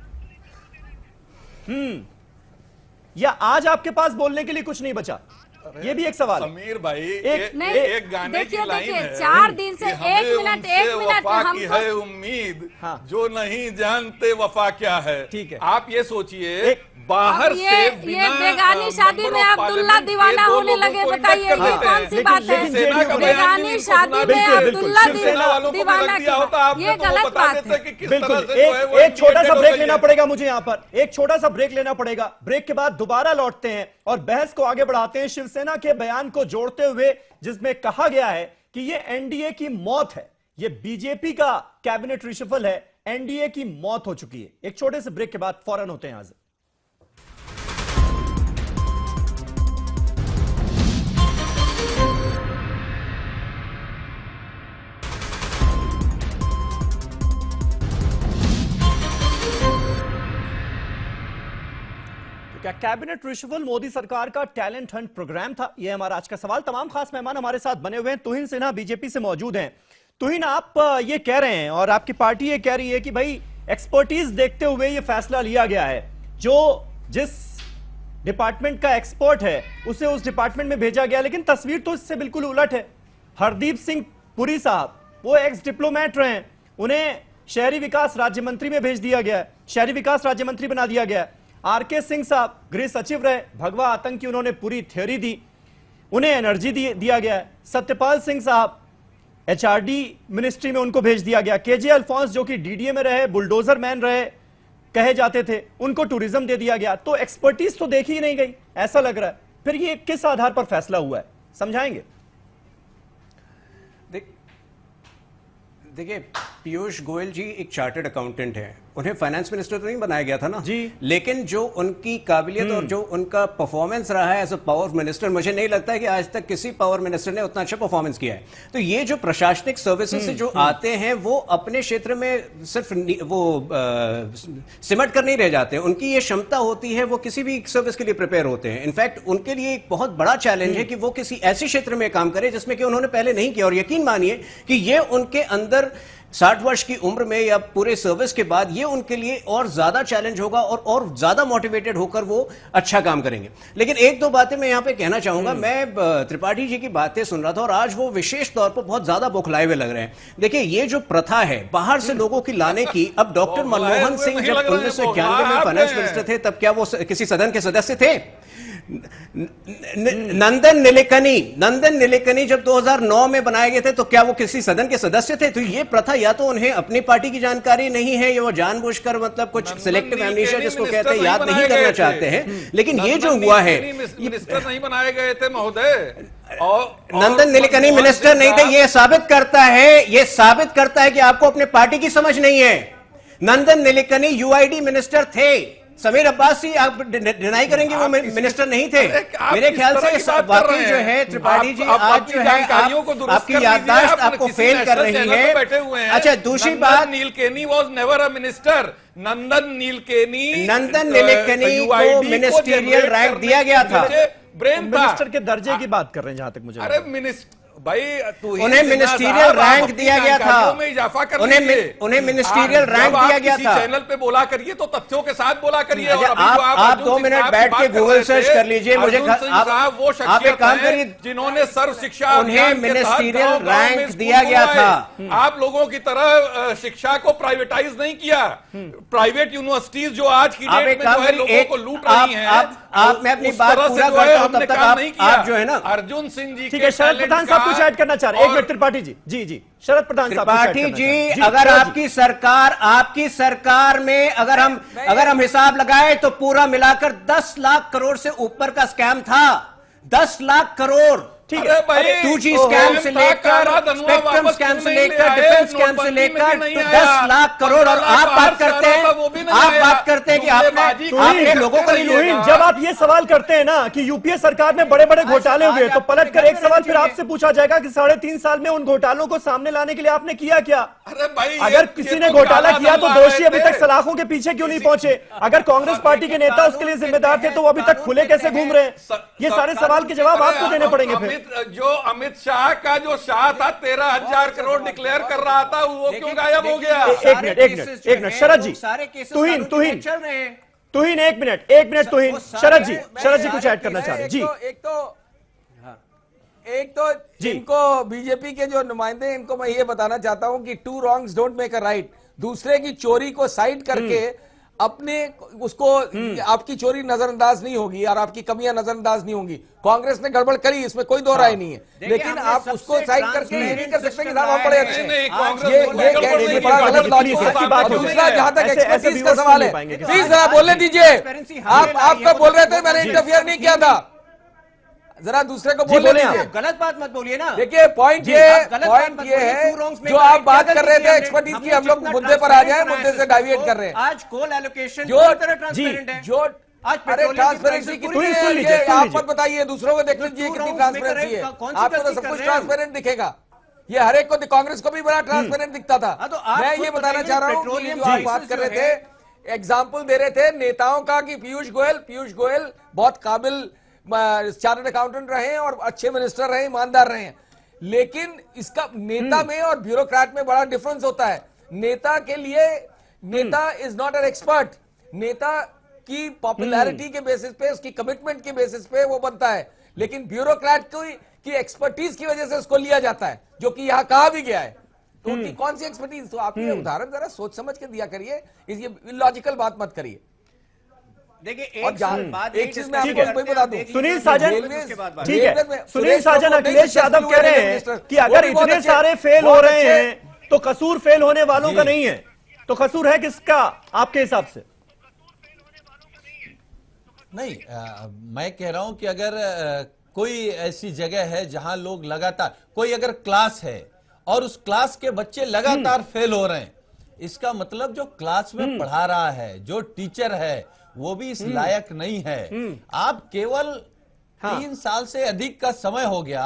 या आज आपके पास बोलने के लिए कुछ नहीं बचा? ये भी एक सवाल है। समीर भाई एक गाने की लाइन है, 4 दिन से कि 1 मिनट वफा की है उम्मीद, जो नहीं जानते वफा क्या है। ठीक है, आप ये सोचिए बाहर से ये बेगानी शादी में अब्दुल्ला दीवाना होने लगे, बताइए ये कौन सी बात है? बेगानी शादी में अब्दुल्ला दीवाना, ये गलत बात है। बिल्कुल, एक छोटा सा ब्रेक लेना पड़ेगा मुझे, यहाँ पर एक छोटा सा ब्रेक लेना पड़ेगा। ब्रेक के बाद दोबारा लौटते हैं और बहस को आगे बढ़ाते हैं शिवसेना के बयान को जोड़ते हुए, जिसमें कहा गया है कि ये एनडीए की मौत है, ये बीजेपी का कैबिनेट रिशफल है, एनडीए की मौत हो चुकी है। एक छोटे से ब्रेक के बाद फौरन होते हैं हाजिर। क्या कैबिनेट रिशफल मोदी सरकार का टैलेंट हंट प्रोग्राम था? यह हमारा आज का सवाल। तमाम खास मेहमान हमारे साथ बने हुए हैं। तुहिन सिन्हा बीजेपी से मौजूद हैं। तुहिन, आप ये कह रहे हैं और आपकी पार्टी ये कह रही है कि भाई एक्सपर्टीज देखते हुए ये फैसला लिया गया है, जो जिस डिपार्टमेंट का एक्सपर्ट है उसे उस डिपार्टमेंट में भेजा गया, लेकिन तस्वीर तो इससे बिल्कुल उलट है। हरदीप सिंह पुरी साहब वो एक्स डिप्लोमेट रहे, उन्हें शहरी विकास राज्य मंत्री में भेज दिया गया है, शहरी विकास राज्य मंत्री बना दिया गया है। आरके सिंह साहब गृह सचिव रहे, भगवा आतंकी, उन्होंने पूरी थ्योरी दी, उन्हें एनर्जी दिया गया है। सत्यपाल सिंह साहब एचआरडी मिनिस्ट्री में उनको भेज दिया गया। केजे अल्फोंस जो कि डीडीए में रहे, बुलडोजर मैन रहे कहे जाते थे, उनको टूरिज्म दे दिया गया। तो एक्सपर्टीज तो देखी ही नहीं गई, ऐसा लग रहा है। फिर ये किस आधार पर फैसला हुआ है, समझाएंगे? देखिए, पीयूष गोयल जी एक चार्टर्ड अकाउंटेंट हैं, उन्हें फाइनेंस मिनिस्टर तो नहीं बनाया गया था ना जी, लेकिन जो उनकी काबिलियत और जो उनका परफॉर्मेंस रहा है एज अ पावर मिनिस्टर, मुझे नहीं लगता है कि आज तक किसी पावर मिनिस्टर ने उतना अच्छा परफॉर्मेंस किया है। तो ये जो प्रशासनिक सर्विसेज से जो आते हैं वो अपने क्षेत्र में सिर्फ वो सिमट कर नहीं रह जाते, उनकी ये क्षमता होती है, वो किसी भी सर्विस के लिए प्रिपेयर होते हैं। इनफैक्ट उनके लिए एक बहुत बड़ा चैलेंज है कि वो किसी ऐसे क्षेत्र में काम करे जिसमें कि उन्होंने पहले नहीं किया। और यकीन मानिए कि ये उनके अंदर 60 वर्ष की उम्र में या पूरे सर्विस के बाद ये उनके लिए और ज्यादा चैलेंज होगा और ज्यादा मोटिवेटेड होकर वो अच्छा काम करेंगे। लेकिन एक दो बातें मैं यहां पे कहना चाहूंगा। मैं त्रिपाठी जी की बातें सुन रहा था और आज वो विशेष तौर पर बहुत ज्यादा बौखलाए हुए लग रहे हैं। देखिए, ये जो प्रथा है बाहर से लोगों की लाने की, अब डॉक्टर मनमोहन सिंह जब 1991 में फाइनेंस मिनिस्टर थे तब क्या वो किसी सदन के सदस्य थे? नंदन नीलेकनी जब 2009 में बनाए गए थे तो क्या वो किसी सदन के सदस्य थे? तो ये प्रथा या तो उन्हें अपनी पार्टी की जानकारी नहीं है या वो जानबूझकर मतलब कुछ सिलेक्टिव एमनेशिया जिसको कहते हैं याद नहीं करना चाहते हैं। लेकिन ये जो हुआ है, मिनिस्टर नहीं बनाए गए थे महोदय, नंदन नीलेकनी मिनिस्टर नहीं थे। ये साबित करता है कि आपको अपने पार्टी की समझ नहीं है। नंदन नीलेकनी यूआईडी मिनिस्टर थे। समीर अब्बासी आप डिनाई करेंगे वो मिनिस्टर नहीं थे? मेरे ख्याल से वाकई जो है त्रिपाठी जी आज जो है आपकी याददाश्त आपको फेल कर रही है। अच्छा, दूसरी बात, Nilekani was never a minister. Nandan Nilekani को मिनिस्टीरियल रैंक दिया गया था। मिनिस्टर के दर्जे की बात कर रहे हैं जहां तक मुझे। अरे मिनिस्टर भाई, उन्हें मिनिस्ट्रियल रैंक दिया गया था, उन्हें मिनिस्ट्रियल रैंक दिया गया था। चैनल पे बोला करिए तो तथ्यों के साथ बोला करिए। आप 2 मिनट बैठ के गूगल सर्च कर लीजिए। मुझे वो आप एक काम करिए, जिन्होंने सर्व शिक्षा उन्हें मिनिस्ट्रियल रैंक दिया गया था। आप लोगों की तरह शिक्षा को प्राइवेटाइज नहीं किया। प्राइवेट यूनिवर्सिटीज जो आज की डेट में जो है लोगों को लूट रही हैं, आप मैं अपनी बात पूरा करता हूं तब तक आप जो है ना अर्जुन सिंह जी के शरद प्रधान साहब कुछ ऐड करना चाह रहे हैं। एक मिनट त्रिपाठी जी। जी शरद प्रधान साहब। त्रिपाठी जी, अगर आपकी सरकार में अगर हम हिसाब लगाए तो पूरा मिलाकर 10 लाख करोड़ से ऊपर का स्कैम था। 10 लाख करोड़, ठीक है। 2G स्कैम से लेकर स्पेक्ट्रम स्कैम से लेकर डिफेंस स्कैम से लेकर 10 लाख करोड़। और आप बात करते हैं कि आपने लोगों को नहीं। जब आप ये सवाल करते हैं ना कि यूपीए सरकार में बड़े बड़े घोटाले हुए, तो पलट कर एक सवाल फिर आपसे पूछा जाएगा कि 3.5 साल में उन घोटालों को सामने लाने के लिए आपने किया क्या? अरे भाई, अगर किसी ने घोटाला किया तो दोषी अभी तक सलाखों के पीछे क्यों नहीं पहुंचे? अगर कांग्रेस पार्टी के नेता उसके लिए जिम्मेदार थे तो वो अभी तक खुले कैसे घूम रहे हैं? ये सारे सवाल के जवाब आपको देने पड़ेंगे। फिर जो अमित शाह का जो शाह था 13,000 करोड़ डिक्लेयर कर रहा था, वो क्यों गायब हो गया? एक मिनट शरद जी, तुहिन एक मिनट तुहिन, शरद जी कुछ ऐड करना चाह रहे हैं जी। एक तो एक तो इनको बीजेपी के जो नुमाइंदे इनको मैं ये बताना चाहता हूं कि 2 wrongs don't make a right. दूसरे की चोरी को साइड करके अपने उसको आपकी चोरी नजरअंदाज नहीं होगी और आपकी कमियां नजरअंदाज नहीं होंगी। कांग्रेस ने गड़बड़ करी, इसमें कोई दो राय नहीं है, लेकिन आप उसको साइड करके ये नहीं कर सकते कि साहब आप बड़े अच्छे हैं। ये बड़ा गलत लॉजिक है। दूसरा, जहां तक एक्सपर्टीज का सवाल है, प्लीज जरा बोलने दीजिए। आप तो बोल रहे थे मैंने इंटरफियर नहीं किया था, जरा दूसरे को बोलने दीजिए। गलत बात मत बोलिए ना। देखिए पॉइंट ये है जो आप बात कर रहे थे एक्सपर्टीज की, हम लोग मुद्दे पर आ जाए, मुद्दे से डाइविएट कर रहे हैं। आज कोल एलोकेशन जो ट्रांसपेरेंट है, जो आज अरे ट्रांसपेरेंसी कितनी है ये आप मत बताइए, दूसरों को देख लीजिए कितनी ट्रांसपेरेंसी है। आपको तो सब कुछ ट्रांसपेरेंट दिखेगा, ये हर एक को, कांग्रेस को भी बड़ा ट्रांसपेरेंट दिखता था। मैं ये बताना चाह रहा हूँ कि जो आप बात कर रहे थे, एग्जाम्पल दे रहे थे नेताओं का कि पीयूष गोयल बहुत काबिल चार्टर्ड अकाउंटेंट रहे हैं और अच्छे मिनिस्टर रहे, ईमानदार रहे हैं, लेकिन इसका नेता में और ब्यूरोक्रेट में बड़ा डिफरेंस होता है। नेता के लिए नेता इज नॉट एन एक्सपर्ट, नेता की पॉपुलैरिटी के बेसिस पे, उसकी कमिटमेंट के बेसिस पे वो बनता है, लेकिन ब्यूरोक्रेट की एक्सपर्टीज की वजह से उसको लिया जाता है, जो कि यहां कहा भी गया है। तो उनकी कौन सी एक्सपर्टीज? तो आप ये उदाहरण जरा सोच समझ के दिया करिए, ये इलॉजिकल बात मत करिए। देखिए एक चीज मैं आपको बता दूं, सुनील साजन, ठीक है, सुनील साजन, अखिलेश यादव कह रहे हैं कि अगर इतने सारे फेल हो रहे हैं तो कसूर फेल होने वालों का नहीं है, तो कसूर है किसका आपके हिसाब से? नहीं, मैं कह रहा हूं कि अगर कोई ऐसी जगह है जहां लोग लगातार, कोई अगर क्लास है और उस क्लास के बच्चे लगातार फेल हो रहे हैं, इसका मतलब जो क्लास में पढ़ा रहा है, जो टीचर है, वो भी इस लायक नहीं है। आप केवल 3 साल से अधिक का समय हो गया,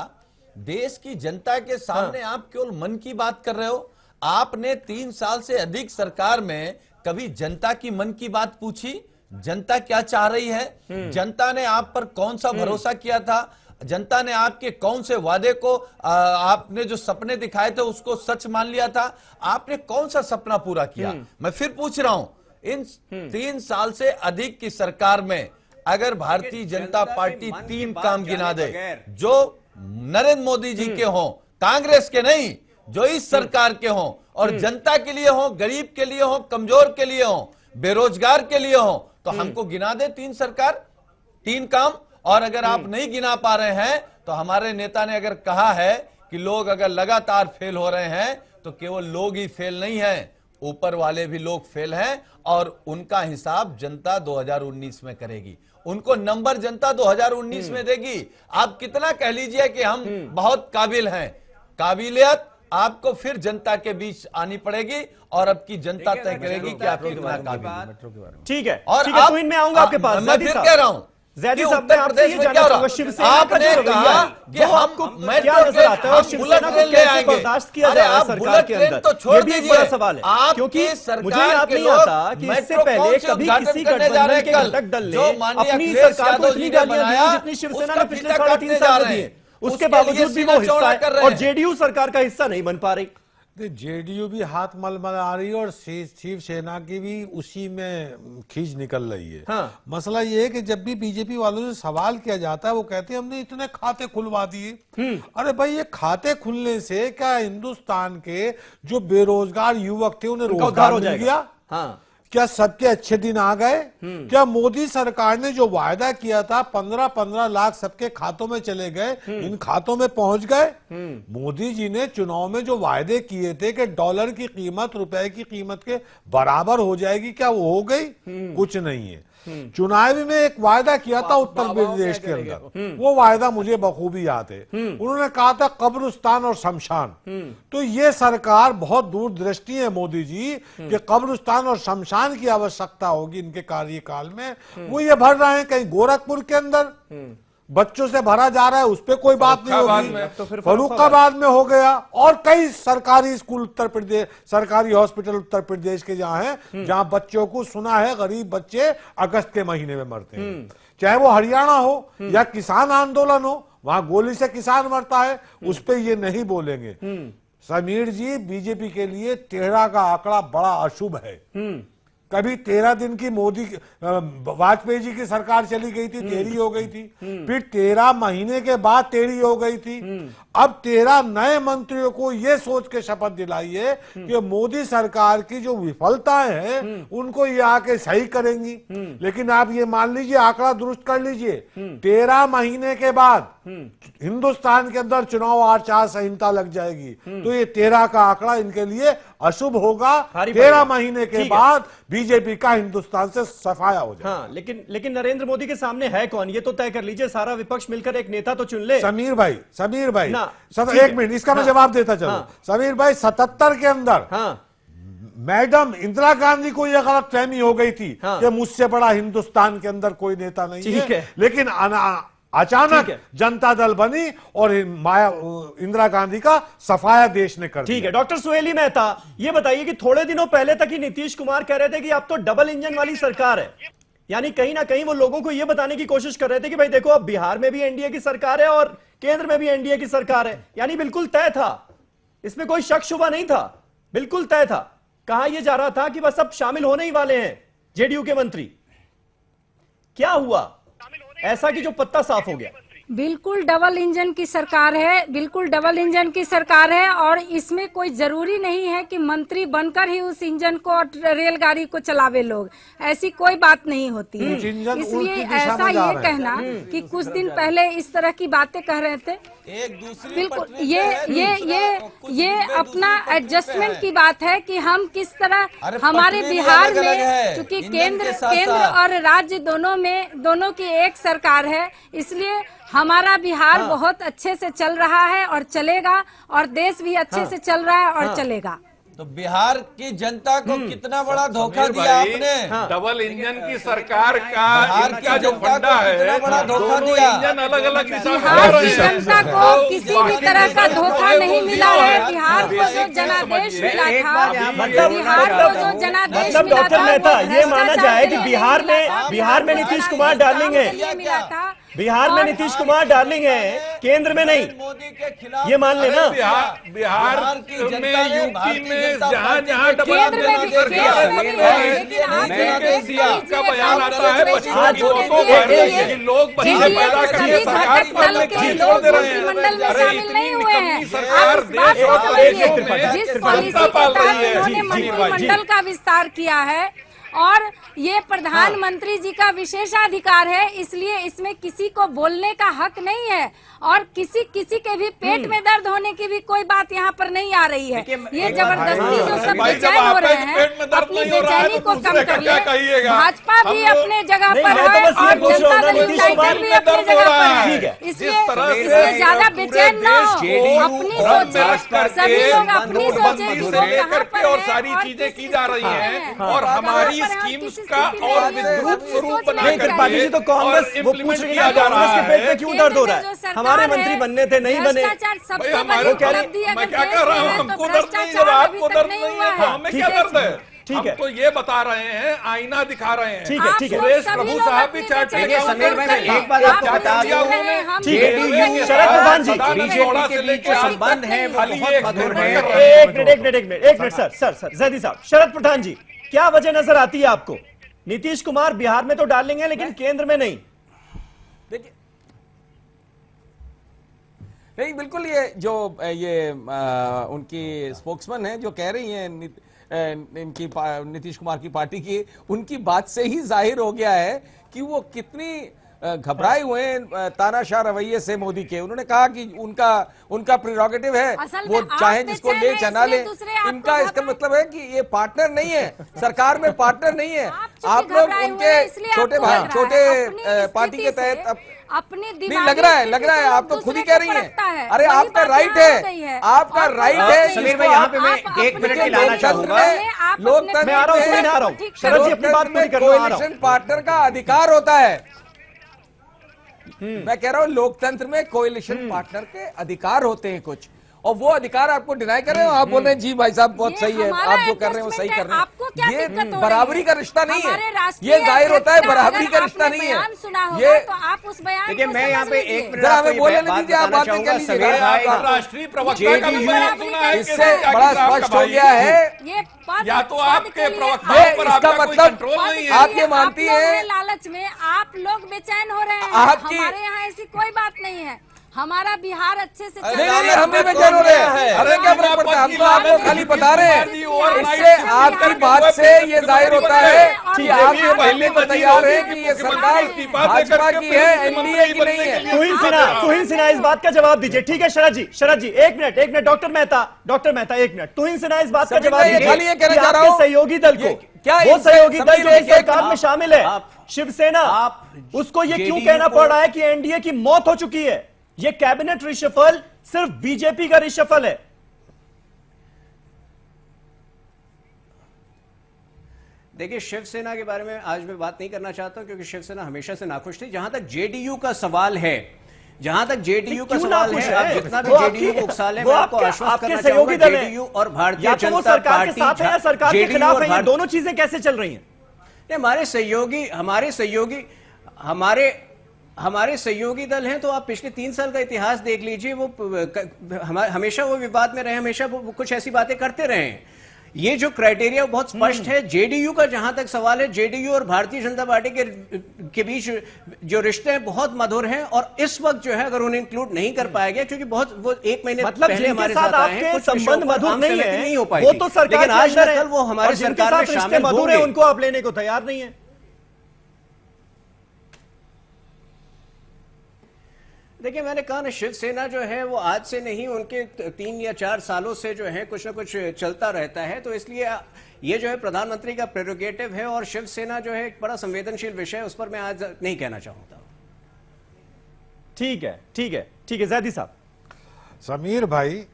देश की जनता के सामने आप केवल मन की बात कर रहे हो। आपने 3 साल से अधिक सरकार में कभी जनता की मन की बात पूछी? जनता क्या चाह रही है? जनता ने आप पर कौन सा भरोसा किया था? जनता ने आपके कौन से वादे को, आपने जो सपने दिखाए थे उसको सच मान लिया था? आपने कौन सा सपना पूरा किया? मैं फिर पूछ रहा हूं, इन 3 साल से अधिक की सरकार में अगर भारतीय जनता पार्टी 3 काम गिना दे जो नरेंद्र मोदी जी के हों, कांग्रेस के नहीं, जो इस सरकार के हों और जनता के लिए हों, गरीब के लिए हों, कमजोर के लिए हों, बेरोजगार के लिए हों, तो हमको गिना दे 3 काम। और अगर आप नहीं गिना पा रहे हैं तो हमारे नेता ने अगर कहा है कि लोग अगर लगातार फेल हो रहे हैं तो केवल लोग ही फेल नहीं हैं, ऊपर वाले भी लोग फेल हैं और उनका हिसाब जनता 2019 में करेगी। उनको नंबर जनता 2019 में देगी। आप कितना कह लीजिए कि हम बहुत काबिल हैं, काबिलियत आपको फिर जनता के बीच आनी पड़ेगी और अब की जनता तय करेगी कि आप कितना काबिल। ठीक है, और ठीक है, तो इनमें आऊंगा आपके पास। मैं फिर कह रहा हूं, ज़ैदी साहब, मैं आपसे ये जानना चाहूंगा, शिवसेना का जो रवैया है, वो आपको क्या नजर आता है और शिवसेना को कैसे बर्दाश्त किया जा रहा है सरकार के अंदर? ये भी एक बड़ा सवाल है, क्योंकि मुझे याद नहीं आता कि इससे पहले कभी किसी गठबंधन के घटक दल ने अपनी सरकार को इतनी गालियां दी जितनी शिवसेना ने पिछले 3.5 साल में दिए। उसके बावजूद भी वो हिस्सा है और जेडीयू सरकार का हिस्सा नहीं बन पा रही। जेडीयू भी हाथ मलमला रही है और शिवसेना की भी उसी में खींच निकल रही है। हाँ। मसला ये है कि जब भी बीजेपी वालों से सवाल किया जाता है वो कहते हैं हमने इतने खाते खुलवा दिए। अरे भाई, ये खाते खुलने से क्या हिंदुस्तान के जो बेरोजगार युवक थे उन्हें रोजगार मिल गया? हाँ। क्या सबके अच्छे दिन आ गए? क्या मोदी सरकार ने जो वायदा किया था 15-15 लाख सबके खातों में चले गए, इन खातों में पहुंच गए? मोदी जी ने चुनाव में जो वायदे किए थे कि डॉलर की कीमत रुपए की कीमत के बराबर हो जाएगी, क्या वो हो गई? कुछ नहीं है। चुनावी में एक वायदा किया था उत्तर प्रदेश के अंदर, वो वायदा मुझे बखूबी याद है। उन्होंने कहा था कब्रिस्तान और शमशान। तो ये सरकार बहुत दूरदृष्टि है मोदी जी कि कब्रिस्तान और शमशान की आवश्यकता होगी इनके कार्यकाल में। वो ये भर रहे हैं, कहीं गोरखपुर के अंदर बच्चों से भरा जा रहा है, उस पर कोई बात नहीं होगी। फर्रुखाबाद में हो गया और कई सरकारी स्कूल उत्तर प्रदेश, सरकारी हॉस्पिटल उत्तर प्रदेश के जहां हैं, जहां बच्चों को सुना है गरीब बच्चे अगस्त के महीने में मरते हैं। चाहे वो हरियाणा हो या किसान आंदोलन हो, वहां गोली से किसान मरता है, उस पर ये नहीं बोलेंगे। समीर जी, बीजेपी के लिए 13 का आंकड़ा बड़ा अशुभ है। कभी 13 दिन की मोदी वाजपेयी जी की सरकार चली गई थी, 13 हो गई थी, फिर 13 महीने के बाद 13 हो गई थी। अब 13 नए मंत्रियों को ये सोच के शपथ दिलाई है कि मोदी सरकार की जो विफलताएं हैं उनको ये आके सही करेंगी। लेकिन आप ये मान लीजिए, आंकड़ा दुरुस्त कर लीजिए, 13 महीने के बाद हिंदुस्तान के अंदर चुनाव आचार संहिता लग जाएगी, तो ये 13 का आंकड़ा इनके लिए अशुभ होगा। 13 महीने के बाद बीजेपी का हिंदुस्तान से सफाया हो जाएगा। हाँ, लेकिन नरेंद्र मोदी के सामने है कौन, ये तो तय कर लीजिए। सारा विपक्ष मिलकर एक नेता तो चुन ले। समीर भाई एक मिनट, इसका मैं जवाब देता चलूं। समीर भाई 77 के अंदर मैडम इंदिरा गांधी को यह गलतफहमी हो गई थी कि मुझसे बड़ा हिंदुस्तान के अंदर कोई नेता नहीं है। लेकिन अचानक जनता दल बनी और इंदिरा गांधी का सफाया देश ने कर दिया। ठीक है, डॉक्टर सुहेली मेहता, ये बताइए कि थोड़े दिनों पहले तक ही नीतीश कुमार कह रहे थे कि अब तो डबल इंजन वाली सरकार है, यानी कहीं ना कहीं वो लोगों को यह बताने की कोशिश कर रहे थे कि भाई देखो, अब बिहार में भी एनडीए की सरकार है और केंद्र में भी एनडीए की सरकार है, यानी बिल्कुल तय था, इसमें कोई शक शुबा नहीं था, बिल्कुल तय था। कहा यह जा रहा था कि बस अब शामिल होने ही वाले हैं जेडीयू के मंत्री। क्या हुआ ऐसा कि जो पत्ता साफ हो गया? बिल्कुल डबल इंजन की सरकार है, बिल्कुल डबल इंजन की सरकार है, और इसमें कोई जरूरी नहीं है कि मंत्री बनकर ही उस इंजन को और रेलगाड़ी को चलावे लोग, ऐसी कोई बात नहीं होती है। इसलिए ऐसा ये कहना कि कुछ दिन पहले इस तरह की बातें कह रहे थे, बिल्कुल ये अपना एडजस्टमेंट की बात है कि हम किस तरह हमारे बिहार में, चूंकि केंद्र और राज्य दोनों की एक सरकार है, इसलिए हमारा बिहार बहुत अच्छे से चल रहा है और चलेगा, और देश भी अच्छे से चल रहा है और चलेगा। तो बिहार की जनता को कितना बड़ा धोखा दिया आपने। डबल इंजन की सरकार का जो फंडा है, दोनों इंजन अलग अलग दिशा में बिहार की जनता को किसी भी तरह का धोखा नहीं मिला है। बिहार को जो जनादेश मिला था, बिहार को जो जनादेश मिला था, ये माना जाए कि बिहार में नीतीश कुमार डार्लिंग है, बिहार में नीतीश कुमार डार्लिंग है, केंद्र में नहीं, ये मान लेना। बिहार में, यूपी में, जहाँ डबल इंजन की सरकार का बयान आता है, बच्चों की लोग बच्चे पैदा करके सरकार करने के लिए छोड़ दे रहे हैं। अरे इतनी निकम्मी सरकार देश और जिस पॉलिसी के तहत उन्होंने मंत्रिमंडल का विस्तार किया है, और ये प्रधानमंत्री जी का विशेषाधिकार है, इसलिए इसमें किसी को बोलने का हक नहीं है, और किसी के भी पेट में दर्द होने की भी कोई बात यहाँ पर नहीं आ रही है। ये जबरदस्ती जो सब बेचैन हो रहे हैं, अपनी बेचैनी को कम कर ले। भाजपा भी अपने जगह पर है और जनता दल यूनाइटेड भी अपनी जगह पर है, इसलिए ज्यादा बेचैन न हो, अपनी सोचे, सभी लोग अपनी सोचे, और सारी चीजें की जा रही हैं, और हमारी स्कीम्स का और विद्रुप स्वरूप बनाकर जी तो कांग्रेस वो पूछ रही है, कांग्रेस के पेट में क्यों दर्द हो रहा है? हमारे मंत्री बनने थे, नहीं बने। हमारे मैं क्या कर रहा हूँ, हमको दर्द नहीं, जब आपको दर्द नहीं है तो हमें क्या दर्द है? हम तो ये बता रहे हैं, आईना दिखा रहे हैं। ठीक है सुरेश प्रभु साहब भी चार्ट समीर भाई, एक बात आपको बता दूं, शरद प्रधान जी, बीजेपी के बीच जो संबंध है वो बहुत मधुर है। एक मिनट सर जैदी साहब, शरद प्रधान जी, क्या वजह नजर आती है आपको? नीतीश कुमार बिहार में तो डार्लिंग है, लेकिन केंद्र में नहीं। देखिए, नहीं बिल्कुल, ये उनकी स्पोक्समैन है जो कह रही हैं, इनकी नीतीश कुमार की पार्टी की, उनकी बात से ही जाहिर हो गया है कि वो कितनी घबराए हुए हैं तानाशाह रवैये से मोदी के। उन्होंने कहा कि उनका प्रिरोगेटिव है, वो चाहे जिसको ले चाहे ले, इनका इसका मतलब है कि ये पार्टनर नहीं है, सरकार में पार्टनर नहीं है। आप लोग उनके छोटे पार्टी के तहत नहीं लग रहा है, आप तो खुद ही कह रही हैं। अरे आपका राइट है, आपका राइट है। समीर भाई, यहाँ पे मैं 1 मिनट की लाना चाहूंगा। लोकतंत्र कोएलिशन पार्टनर का अधिकार होता है। मैं कह रहा हूँ लोकतंत्र में कोएलिशन पार्टनर के अधिकार होते हैं कुछ, और वो अधिकार आपको डिनाई कर रहे हो। आप बोल रहे हैं जी भाई साहब बहुत सही है, आप जो कर रहे हैं वो सही कर रहे हैं। क्या ये दिक्कत हो रही है? बराबरी का रिश्ता नहीं हमारे है, राष्ट्रीय ये जाहिर होता है अध्यक्ष का बराबरी का अगर रिश्ता आपने नहीं है। बयान सुना होगा ये तो आप उस बयान देखिए को मैं यहाँ पे समझ लीजिए। एक मिनट जरा आपको हमें ये बोलने बात दीजिए, आप बताना बातें चाहूंगा कर लीजिए। समीर भाई, राष्ट्रीय प्रवक्ता का भी नाम सुना है कि इससे क्या बड़ा किताब का स्पष्ट हो भाई? गया है, ये पद- या तो पद आपके के लिए प्रवक्ताओं ये पर इसका आपका कोई मतलब कंट्रोल पद नहीं के है। आप लिए ये मानती लोग हैं- लालच में आप लोग बेचैन हो रहे हैं। आपकी- हमारे यहाँ ऐसी कोई बात नहीं है, हमारा बिहार अच्छे से चल नहीं रहा नहीं है। हम भी बेचैन हो रहे हैं, हमें क्या फर्क पड़ता है, हम तो आपको खाली बता रहे हैं। इससे आपकी बात से ये जाहिर होता है कि आप ये कहने को तैयार है कि ये सरकार भाजपा की है, एनडीए की नहीं है। तुहिन सिन्हा इस बात का जवाब दीजिए। ठीक है शरद जी एक मिनट डॉक्टर मेहता एक मिनट। तुहिन सिन्हा इस बात का जवाब ये खाली ये दीजिए कहना कि चाह रहा आपके हूं, सहयोगी दल को, क्या वो सहयोगी दल जो एक सरकार में शामिल है, शिवसेना, उसको ये क्यों कहना पड़ रहा है कि एनडीए की मौत हो चुकी है? ये कैबिनेट रिशफल सिर्फ बीजेपी का रिशफल है। देखिए शिवसेना के बारे में आज मैं बात नहीं करना चाहता हूं क्योंकि शिवसेना हमेशा से नाखुश थी। जहां तक जेडीयू का सवाल है, जहां तक जेडीयू का सवाल है, आप जितना भी जेडीयू को उकसा लें, मैं आपको आश्वस्त करना चाहूंगा जेडीयू और भारतीय जनता सरकार के साथ है या सरकार के खिलाफ है, ये दोनों चीजें कैसे चल रही हैं? हमारे सहयोगी दल हैं। तो आप पिछले 3 साल का इतिहास देख लीजिए, वो हमेशा वो विवाद में रहे, हमेशा वो कुछ ऐसी बातें करते रहे हैं। ये जो क्राइटेरिया बहुत स्पष्ट है। जेडीयू का जहां तक सवाल है, जेडीयू और भारतीय जनता पार्टी के बीच जो रिश्ते हैं बहुत मधुर हैं और इस वक्त जो है अगर उन्हें इंक्लूड नहीं कर पाया गया क्योंकि वो 1 महीने पहले हमारे साथ आए हैं, कुछ संबंध मधुर नहीं हो पाई वो थी। तो सरकार लेकिन आज ना कल वो हमारे सरकार में शामिल मधुर है, उनको आप लेने को तैयार नहीं है। देखिए मैंने कहा ना, शिवसेना जो है वो आज से नहीं, उनके 3 या 4 सालों से जो है कुछ ना कुछ चलता रहता है। तो इसलिए ये जो है प्रधानमंत्री का प्रेरोगेटिव है और शिवसेना जो है एक बड़ा संवेदनशील विषय है, उस पर मैं आज नहीं कहना चाहूंगा। ठीक है जैदी साहब। समीर भाई,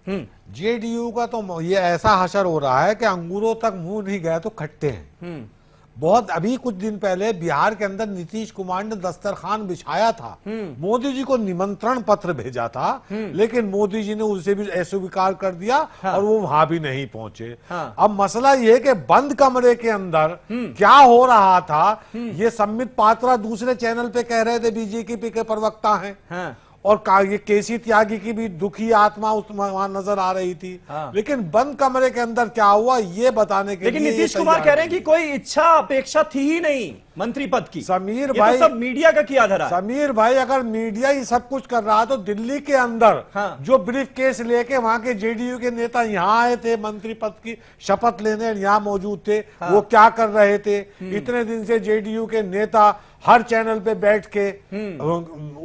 जेडीयू का तो ये ऐसा हशर हो रहा है कि अंगूरों तक मुंह नहीं गए तो खट्टे हैं। बहुत अभी कुछ दिन पहले बिहार के अंदर नीतीश कुमार ने दस्तरखान बिछाया था, मोदी जी को निमंत्रण पत्र भेजा था, लेकिन मोदी जी ने उसे भी अस्वीकार कर दिया और वो वहां भी नहीं पहुंचे। अब मसला ये है कि बंद कमरे के अंदर क्या हो रहा था, ये संबित पात्रा दूसरे चैनल पे कह रहे थे, बीजेपी के प्रवक्ता हैं, और ये केसी त्यागी की भी दुखी आत्मा उस वहां नजर आ रही थी। लेकिन बंद कमरे के अंदर क्या हुआ ये बताने के लिए लेकिन नीतीश कुमार कह रहे हैं कि कोई इच्छा अपेक्षा थी ही नहीं मंत्री पद की। समीर भाई, तो सब मीडिया का किया धरा। समीर भाई, अगर मीडिया ही सब कुछ कर रहा तो दिल्ली के अंदर जो ब्रीफ केस लेके वहां के जेडीयू के नेता यहाँ आए थे, मंत्री पद की शपथ लेने यहाँ मौजूद थे, वो क्या कर रहे थे? इतने दिन से जेडीयू के नेता हर चैनल पे बैठ के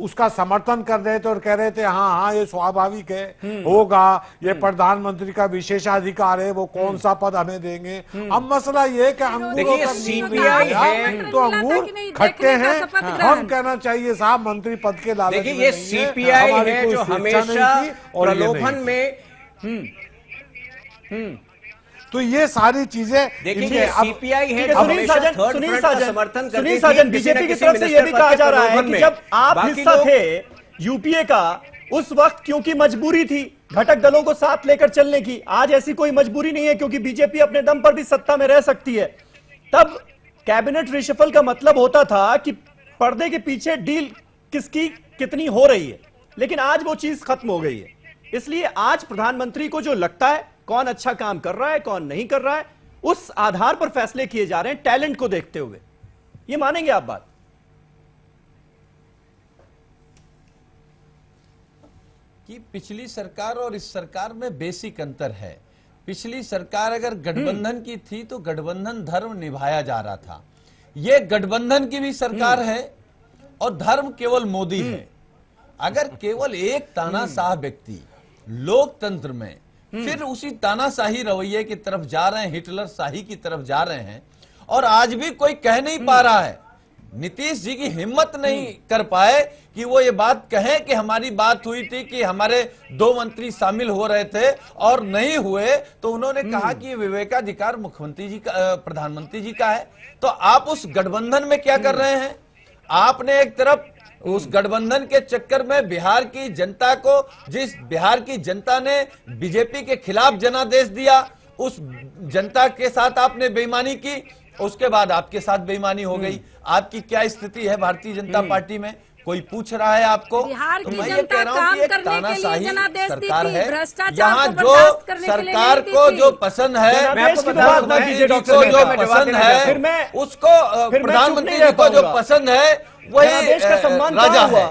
उसका समर्थन कर रहे थे और कह रहे थे हाँ ये स्वाभाविक है, होगा, ये प्रधानमंत्री का विशेषाधिकार है, वो कौन सा पद हमें देंगे। अब मसला ये है कि अंगूरों का सीपीआई है तो अंगूर खट्टे हैं, हम कहना चाहिए साहब मंत्री पद के लालच में। देखिए ये सीपीआई है जो हमेशा प्रलोभन में तो ये सारी चीजें देखिए सीपीआई है सुनील साजन बीजेपी की तरफ से यह भी कहा जा रहा है कि जब आप हिस्सा थे यूपीए का, उस वक्त क्योंकि मजबूरी थी घटक दलों को साथ लेकर चलने की, आज ऐसी कोई मजबूरी नहीं है क्योंकि बीजेपी अपने दम पर भी सत्ता में रह सकती है। तब कैबिनेट रिशफल का मतलब होता था कि पर्दे के पीछे डील किसकी कितनी हो रही है, लेकिन आज वो चीज खत्म हो गई है। इसलिए आज प्रधानमंत्री को जो लगता है कौन अच्छा काम कर रहा है कौन नहीं कर रहा है, उस आधार पर फैसले किए जा रहे हैं टैलेंट को देखते हुए। ये मानेंगे आप बात? कि पिछली सरकार और इस सरकार में बेसिक अंतर है। पिछली सरकार अगर गठबंधन की थी तो गठबंधन धर्म निभाया जा रहा था, ये गठबंधन की भी सरकार है और धर्म केवल मोदी है। अगर केवल एक तानाशाह व्यक्ति लोकतंत्र में फिर उसी तानाशाही रवैये की तरफ जा रहे हैं, हिटलर शाही की तरफ जा रहे हैं, और आज भी कोई कह नहीं पा रहा है, नीतीश जी की हिम्मत नहीं कर पाए कि वो ये बात कहें कि हमारी बात हुई थी कि हमारे 2 मंत्री शामिल हो रहे थे और नहीं हुए, तो उन्होंने कहा कि ये विवेकाधिकार मुख्यमंत्री जी का, प्रधानमंत्री जी का है। तो आप उस गठबंधन में क्या कर रहे हैं? आपने एक तरफ उस गठबंधन के चक्कर में बिहार की जनता को, जिस बिहार की जनता ने बीजेपी के खिलाफ जनादेश दिया, उस जनता के साथ आपने बेईमानी की, उसके बाद आपके साथ बेईमानी हो गई। आपकी क्या स्थिति है भारतीय जनता पार्टी में? कोई पूछ रहा है आपको? तो मैं ये कह रहा हूँ कि एक तानाशाही सरकार है यहाँ, जो सरकार को जो पसंद है, प्रधानमंत्री जी को जो पसंद है, उसको प्रधानमंत्री जी को जो पसंद है वही राजा है।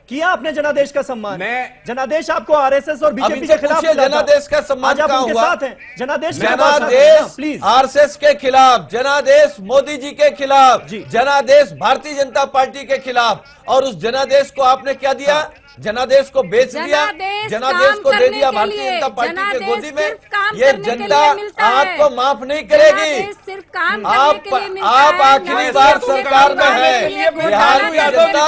किया आपने जनादेश का सम्मान? जनादेश आपको आरएसएस और बीजेपी के खिलाफ जनादेश का सम्मान कहाँ हुआ? साथ हैं जनादेश प्लीज। आरएसएस के खिलाफ, जनादेश मोदी जी के खिलाफ, जनादेश भारतीय जनता पार्टी के खिलाफ, और उस जनादेश को आपने क्या दिया? जनादेश को बेच दिया, जनादेश को दे दिया भारतीय जनता पार्टी के गोदी में। ये जनता आपको माफ नहीं करेगी। आप आखिरी बार सरकार में है, बिहार की जनता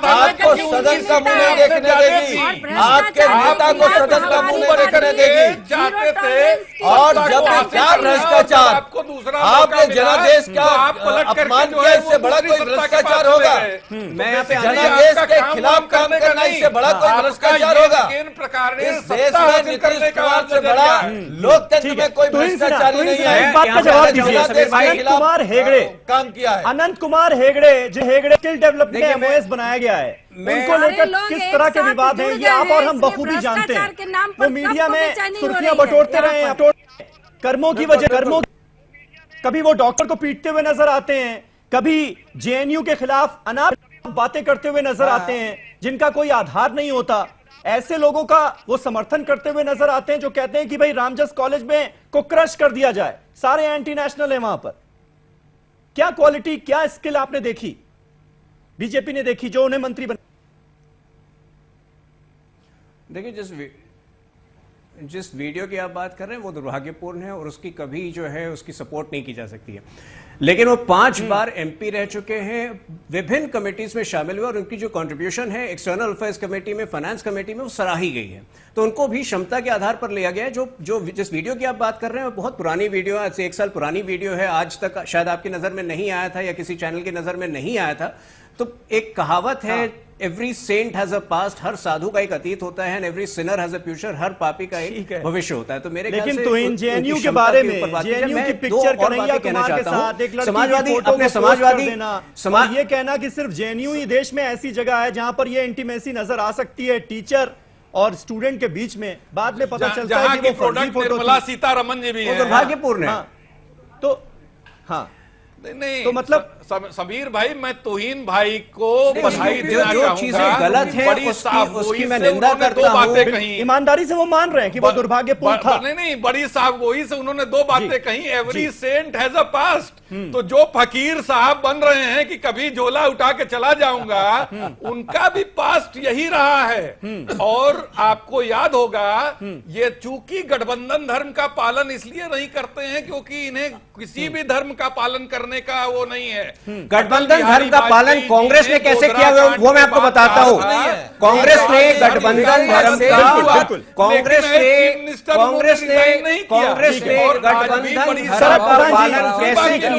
आपको सदन का मुंह नहीं देखने देगी, आपके नेता को सदन का मुंह नहीं देखने देगी। और जब क्या भ्रष्टाचार, आपने जनादेश का अपमान किया, इससे बड़ा कोई भ्रष्टाचार होगा? जनादेश के खिलाफ काम करना इससे बड़ा कोई भ्रष्टाचार होगा? इस देश में नीतीश कुमार से बड़ा लोकतंत्र में कोई भ्रष्टाचारी नहीं है। इस बात का जवाब दीजिए। अनंत कुमार हेगड़े काम किया है। अनंत कुमार हेगड़े, जो हेगड़े स्किल डेवलपमेंट एमओएस बनाया गया है, उनको लेकर किस तरह के विवाद हैं, ये आप और हम बखूबी जानते हैं। वो मीडिया में सुर्खियां बटोरते रहे हैं कर्मों की वजह, कर्मों, कभी वो डॉक्टर को पीटते हुए नजर आते हैं, कभी जेएनयू के खिलाफ अनाप बातें करते हुए नजर आते हैं जिनका कोई आधार नहीं होता। ऐसे लोगों का वो समर्थन करते हुए नजर आते हैं जो कहते हैं कि भाई रामजस कॉलेज में को क्रश कर दिया जाए, सारे एंटी नेशनल है वहां पर। क्या क्वालिटी, क्या स्किल आपने देखी, बीजेपी ने देखी जो उन्हें मंत्री बना? देखिए, जिस वीडियो की आप बात कर रहे हैं वो दुर्भाग्यपूर्ण है और उसकी कभी जो है उसकी सपोर्ट नहीं की जा सकती है। लेकिन वो 5 बार एमपी रह चुके हैं, विभिन्न कमेटीज में शामिल हुए और उनकी जो कंट्रीब्यूशन है एक्सटर्नल अफेयर्स कमेटी में, फाइनेंस कमेटी में, वो सराही गई है। तो उनको भी क्षमता के आधार पर लिया गया है। जिस वीडियो की आप बात कर रहे हैं वो बहुत पुरानी वीडियो है, आज से 1 साल पुरानी वीडियो है, आज तक शायद आपकी नजर में नहीं आया था या किसी चैनल की नजर में नहीं आया था। तो एक कहावत है, every saint has a past, हर साधु का एक अतीत होता है, and every sinner has a future, हर पापी का एक भविष्य होता है। तो मेरे ख्याल से लेकिन तो इन जेएनयू के बारे में, जेएनयू की पिक्चर कन्हैया कुमार के साथ एक समाजवादी, अपने समाजवादी समाज, ये कहना कि सिर्फ जेएनयू ही देश में ऐसी जगह है जहां पर ये इंटीमेसी नजर आ सकती है टीचर और स्टूडेंट के बीच में, बाद में पता चलता है कि वो फर्जी फोटो निर्मला सीतारमण जी भी है। दुर्भाग्यपूर्ण है। तो हाँ, नहीं, तो मतलब समीर भाई, मैं तोहीन भाई को बधाई देना जो चीजें गलत है उसकी मैं निंदा करता हूं। ईमानदारी से वो मान रहे हैं कि वो दुर्भाग्यपूर्ण था। नहीं, बड़ी साहबगोई से उन्होंने 2 बातें कही। Every saint has a past. तो जो फकीर साहब बन रहे हैं कि कभी झोला उठा के चला जाऊंगा, उनका भी पास्ट यही रहा है। और आपको याद होगा, ये चूंकि गठबंधन धर्म का पालन इसलिए नहीं करते हैं क्योंकि इन्हें किसी भी धर्म का पालन करने का वो नहीं है। गठबंधन धर्म का पालन कांग्रेस ने कैसे किया वो मैं आपको बताता हूं। कांग्रेस ने गठबंधन धर्म का, कांग्रेस ने गठबंधन धर्म का पालन कैसे किया?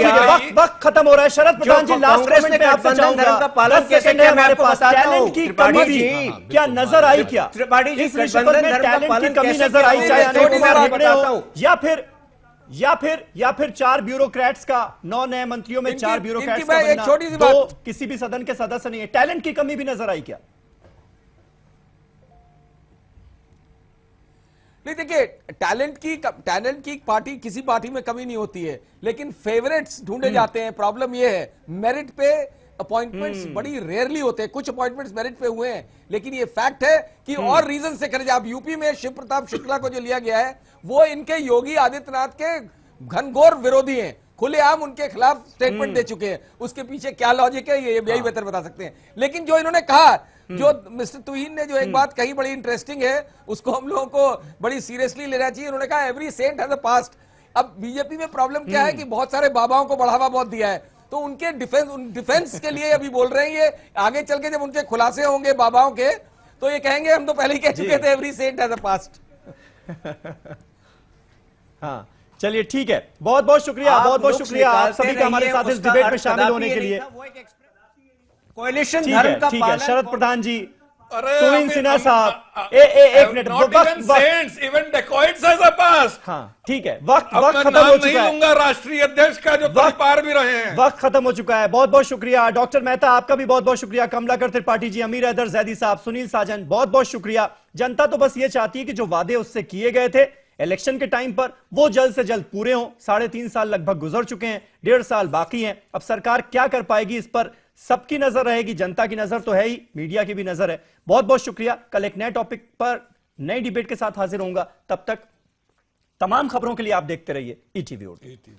वक्त खत्म हो रहा है शरद प्रधान जी, लास्ट कमेंट पे आपसे चाहूंगा, पालन कैसे किया मैं आपको बताता हूं। टैलेंट की कमी भी क्या नजर आई? क्या त्रिपाठी जी, गठबंधन धर्म का पालन कमी नजर आई, चाहे अनिल कुमार हेगड़े हो या फिर 4 ब्यूरोक्रेट्स का, 9 नए मंत्रियों में 4 ब्यूरोक्रेट्स का बनना, छोटी सी 2 बात, किसी भी सदन के सदस्य नहीं है। टैलेंट की कमी भी नजर आई क्या? नहीं, देखिए, टैलेंट की पार्टी, किसी पार्टी में कमी नहीं होती है, लेकिन फेवरेट्स ढूंढे जाते हैं। प्रॉब्लम यह है, मेरिट पे अपॉइंटमेंट्स बड़ी रेयरली होते हैं। कुछ अपॉइंटमेंट्स मेरिट पे हुए हैं, लेकिन ये फैक्ट है कि और रीजन से करें। आप यूपी में शिव प्रताप शुक्ला को जो लिया गया है, वो इनके योगी आदित्यनाथ के घनघोर विरोधी हैं, खुलेआम उनके खिलाफ स्टेटमेंट दे चुके हैं। उसके पीछे क्या लॉजिक है ये यही बेहतर बता सकते हैं। लेकिन जो इन्होंने कहा, जो मिस्टर तुहीन ने जो एक बात कही बड़ी इंटरेस्टिंग है, उसको हम लोगों को बड़ी सीरियसली लेना चाहिए। उन्होंने कहा every saint has a past. अब बीजेपी में प्रॉब्लम क्या है कि बहुत सारे बाबाओं को बढ़ावा बहुत दिया है, तो उनके डिफेंस के लिए अभी बोल रहे हैं। ये आगे चल के जब उनके खुलासे होंगे बाबाओं के, तो ये कहेंगे हम तो पहले ही कह चुके थे every saint has a past. हाँ, चलिए ठीक है, बहुत बहुत शुक्रिया, बहुत बहुत शुक्रिया आप सभी का हमारे साथ इस डिबेट में शामिल होने के लिए। कोएलिशन धर्म का ठीक है, शरद प्रधान जी, अरे तुहीन सिन्हा साहब, एक minute, even dacoits has a past. Abbas. हाँ ठीक है, वक्त अब मैं खत्म नाम हो नहीं चुका है। लूंगा राष्ट्रीय अध्यक्ष का जो पार भी रहे हैं। वक्त खत्म हो चुका है। बहुत बहुत शुक्रिया डॉक्टर मेहता, आपका भी बहुत बहुत शुक्रिया। कमलाकर त्रिपाठी जी, अमीर हैदर जैदी साहब, सुनील साजन, बहुत बहुत शुक्रिया। जनता तो बस ये चाहती है कि जो वादे उससे किए गए थे इलेक्शन के टाइम पर वो जल्द से जल्द पूरे हों। 3.5 साल लगभग गुजर चुके हैं, 1.5 साल बाकी हैं। अब सरकार क्या कर पाएगी इस पर सबकी नजर रहेगी, जनता की नजर तो है ही, मीडिया की भी नजर है। बहुत बहुत शुक्रिया। कल एक नए टॉपिक पर नई डिबेट के साथ हाजिर होऊंगा। तब तक तमाम खबरों के लिए आप देखते रहिए ईटीवी उर्दू।